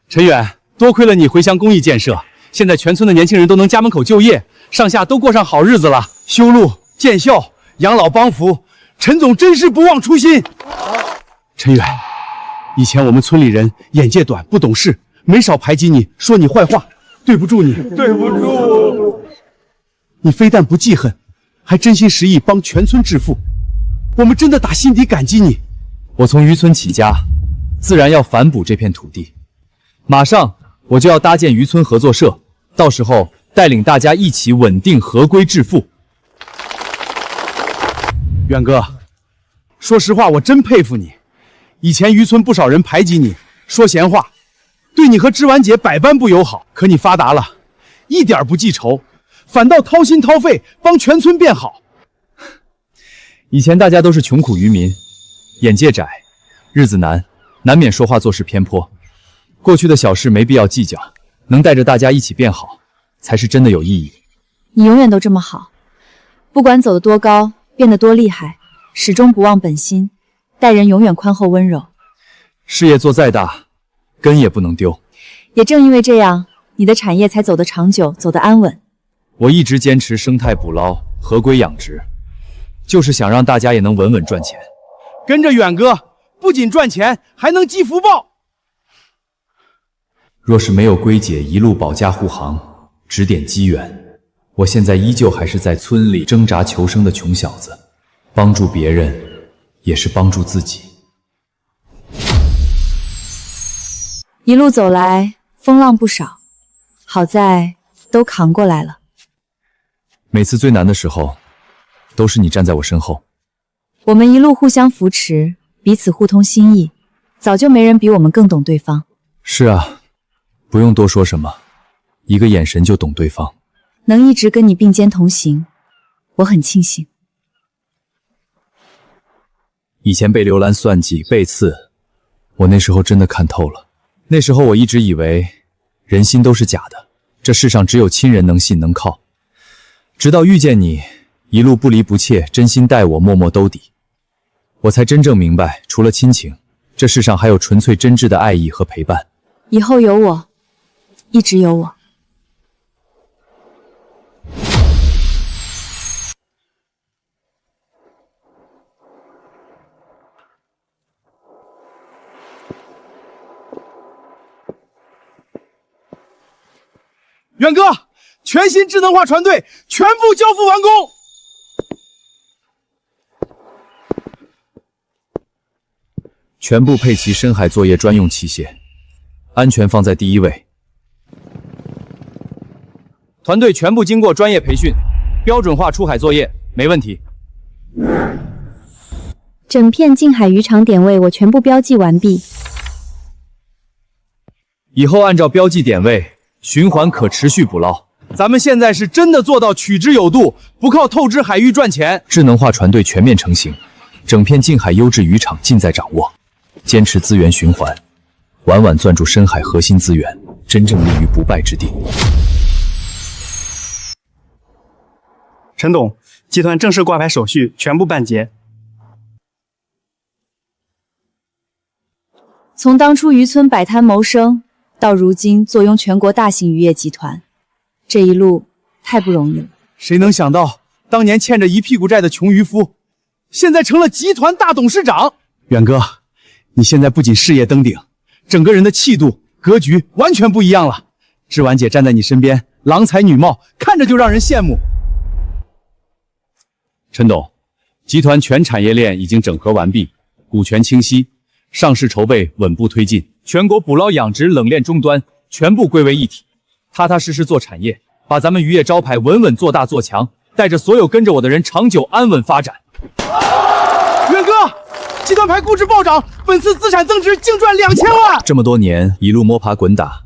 陈远，多亏了你回乡公益建设，现在全村的年轻人都能家门口就业，上下都过上好日子了。修路、建校、养老帮扶，陈总真是不忘初心。陈远，以前我们村里人眼界短，不懂事，没少排挤你，说你坏话，对不住你，对不住。你非但不记恨，还真心实意帮全村致富，我们真的打心底感激你。我从渔村起家，自然要反哺这片土地。马上我就要搭建渔村合作社，到时候带领大家一起稳定合规致富。远哥，说实话，我真佩服你。以前渔村不少人排挤你，说闲话，对你和芝婉姐百般不友好，可你发达了，一点不记仇，反倒掏心掏肺帮全村变好。以前大家都是穷苦渔民，眼界窄，日子难，难免说话做事偏颇。过去的小事没必要计较，能带着大家一起变好，才是真的有意义。你永远都这么好，不管走得多高，变得多厉害，始终不忘本心，待人永远宽厚温柔。事业做再大，根也不能丢。也正因为这样，你的产业才走得长久，走得安稳。我一直坚持生态捕捞、合规养殖，就是想让大家也能稳稳赚钱。跟着远哥，不仅赚钱，还能积福报。若是没有龟姐一路保驾护航，指点机缘，我现在依旧还是在村里挣扎求生的穷小子。帮助别人，也是帮助自己。一路走来，风浪不少，好在都扛过来了。每次最难的时候，都是你站在我身后。我们一路互相扶持，彼此互通心意，早就没人比我们更懂对方。是啊，不用多说什么，一个眼神就懂对方。能一直跟你并肩同行，我很庆幸。以前被刘兰算计背刺，我那时候真的看透了。那时候我一直以为人心都是假的，这世上只有亲人能信能靠。直到遇见你，一路不离不弃，真心待我，默默兜底，我才真正明白，除了亲情，这世上还有纯粹真挚的爱意和陪伴。以后有我，一直有我。远哥，全新智能化船队全部交付完工。全部配齐深海作业专用器械，安全放在第一位。团队全部经过专业培训，标准化出海作业，没问题。整片近海渔场点位我全部标记完毕，以后按照标记点位循环可持续捕捞。咱们现在是真的做到取之有度，不靠透支海域赚钱。智能化船队全面成型，整片近海优质渔场尽在掌握。坚持资源循环，晚晚攥住深海核心资源，真正立于不败之地。陈董，集团正式挂牌手续全部办结。从当初渔村摆摊谋生，到如今坐拥全国大型渔业集团，这一路太不容易了。谁能想到，当年欠着一屁股债的穷渔夫，现在成了集团大董事长。远哥，你现在不仅事业登顶，整个人的气度、格局完全不一样了。志婉姐站在你身边，郎才女貌，看着就让人羡慕。陈董，集团全产业链已经整合完毕，股权清晰，上市筹备稳步推进，全国捕捞养殖冷链终端全部归为一体，踏踏实实做产业，把咱们渔业招牌稳稳做大做强，带着所有跟着我的人长久安稳发展。远哥，集团牌估值暴涨，本次资产增值净赚2000万。这么多年一路摸爬滚打，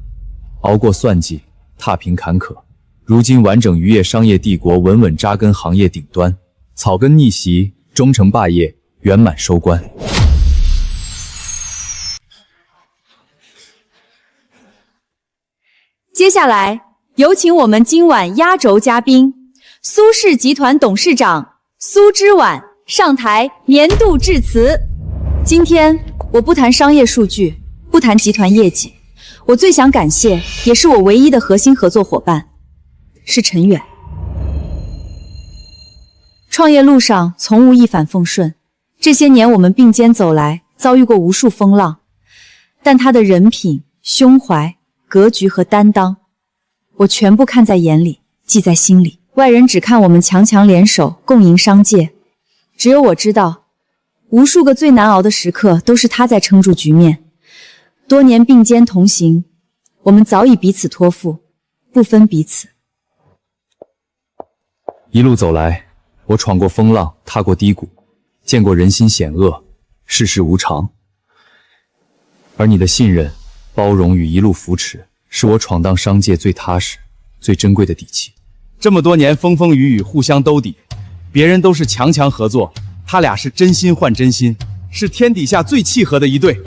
熬过算计，踏平坎坷，如今完整渔业商业帝国稳稳扎根行业顶端，草根逆袭，终成霸业，圆满收官。接下来有请我们今晚压轴嘉宾苏氏集团董事长苏之婉上台年度致辞。今天我不谈商业数据，不谈集团业绩，我最想感谢，也是我唯一的核心合作伙伴，是陈远。创业路上从无一帆风顺，这些年我们并肩走来，遭遇过无数风浪，但他的人品、胸怀、格局和担当，我全部看在眼里，记在心里。外人只看我们强强联手，共赢商界，只有我知道，无数个最难熬的时刻都是他在撑住局面。多年并肩同行，我们早已彼此托付，不分彼此。一路走来，我闯过风浪，踏过低谷，见过人心险恶，世事无常。而你的信任、包容与一路扶持，是我闯荡商界最踏实、最珍贵的底气。这么多年风风雨雨，互相兜底，别人都是强强合作，他俩是真心换真心，是天底下最契合的一对。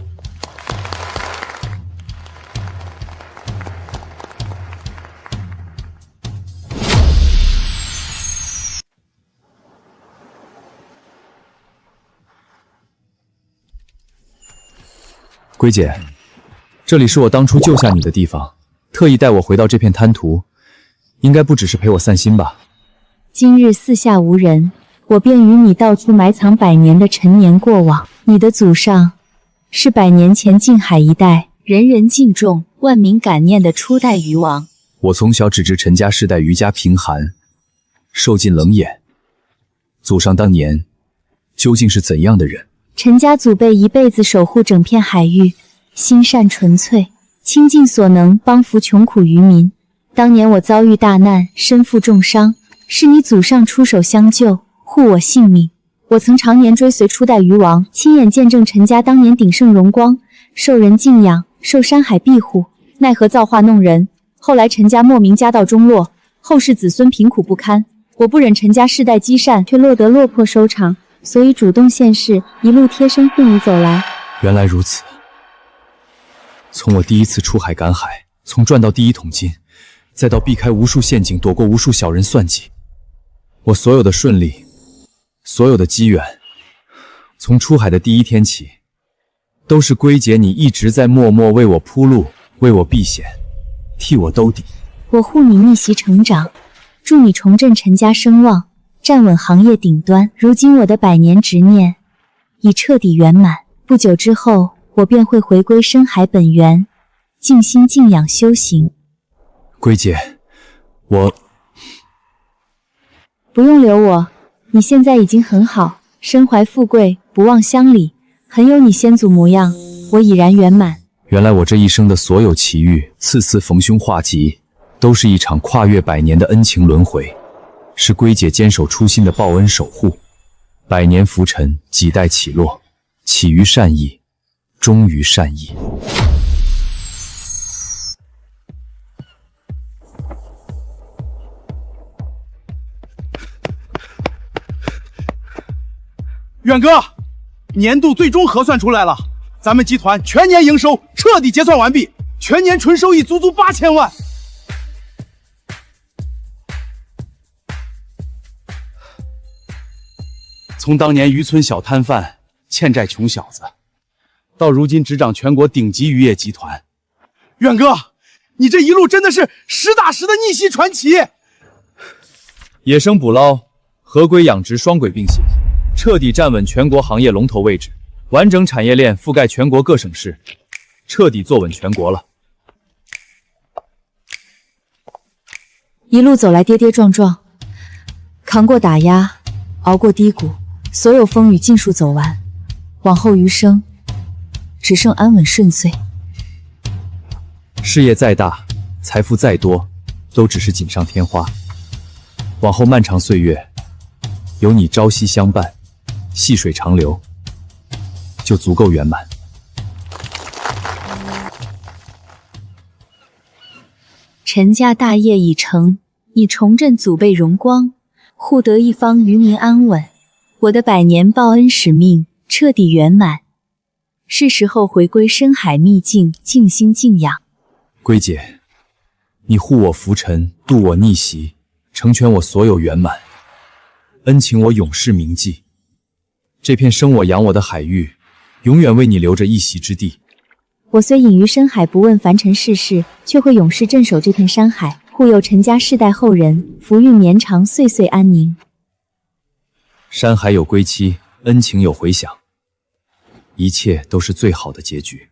龟姐，这里是我当初救下你的地方，特意带我回到这片滩涂，应该不只是陪我散心吧？今日四下无人，我便与你道出埋藏100年的陈年过往。你的祖上是100年前近海一带人人敬重、万民感念的初代渔王。我从小只知陈家世代渔家贫寒，受尽冷眼。祖上当年究竟是怎样的人？陈家祖辈一辈子守护整片海域，心善纯粹，倾尽所能帮扶穷苦渔民。当年我遭遇大难，身负重伤，是你祖上出手相救，护我性命。我曾常年追随初代渔王，亲眼见证陈家当年鼎盛荣光，受人敬仰，受山海庇护。奈何造化弄人，后来陈家莫名家道中落，后世子孙贫苦不堪。我不忍陈家世代积善，却落得落魄收场，所以主动现世，一路贴身护你走来。原来如此。从我第一次出海赶海，从赚到第一桶金，再到避开无数陷阱，躲过无数小人算计，我所有的顺利，所有的机缘，从出海的第一天起，都是龟姐你一直在默默为我铺路，为我避险，替我兜底。我护你逆袭成长，祝你重振陈家声望，站稳行业顶端。如今我的100年执念已彻底圆满，不久之后，我便会回归深海本源，静心静养修行。龟姐，我不用留我，你现在已经很好，身怀富贵，不忘乡里，很有你先祖模样，我已然圆满。原来我这一生的所有奇遇，次次逢凶化吉，都是一场跨越100年的恩情轮回，是龟姐坚守初心的报恩守护。100年浮沉，几代起落，起于善意，终于善意。远哥，年度最终核算出来了，咱们集团全年营收彻底结算完毕，全年纯收益足足8000万。从当年渔村小摊贩、欠债穷小子，到如今执掌全国顶级渔业集团。远哥，你这一路真的是实打实的逆袭传奇！野生捕捞、合规养殖双轨并行，彻底站稳全国行业龙头位置，完整产业链覆盖全国各省市，彻底坐稳全国了。一路走来跌跌撞撞，扛过打压，熬过低谷，所有风雨尽数走完，往后余生只剩安稳顺遂。事业再大，财富再多，都只是锦上添花。往后漫长岁月，有你朝夕相伴，细水长流，就足够圆满。陈家大业已成，已重振祖辈荣光，护得一方渔民安稳。我的百年报恩使命彻底圆满，是时候回归深海秘境，静心静养。龟姐，你护我浮沉，渡我逆袭，成全我所有圆满，恩情我永世铭记。这片生我养我的海域，永远为你留着一席之地。我虽隐于深海，不问凡尘世事，却会永世镇守这片山海，护佑陈家世代后人，福运绵长，岁岁安宁。山海有归期，恩情有回响，一切都是最好的结局。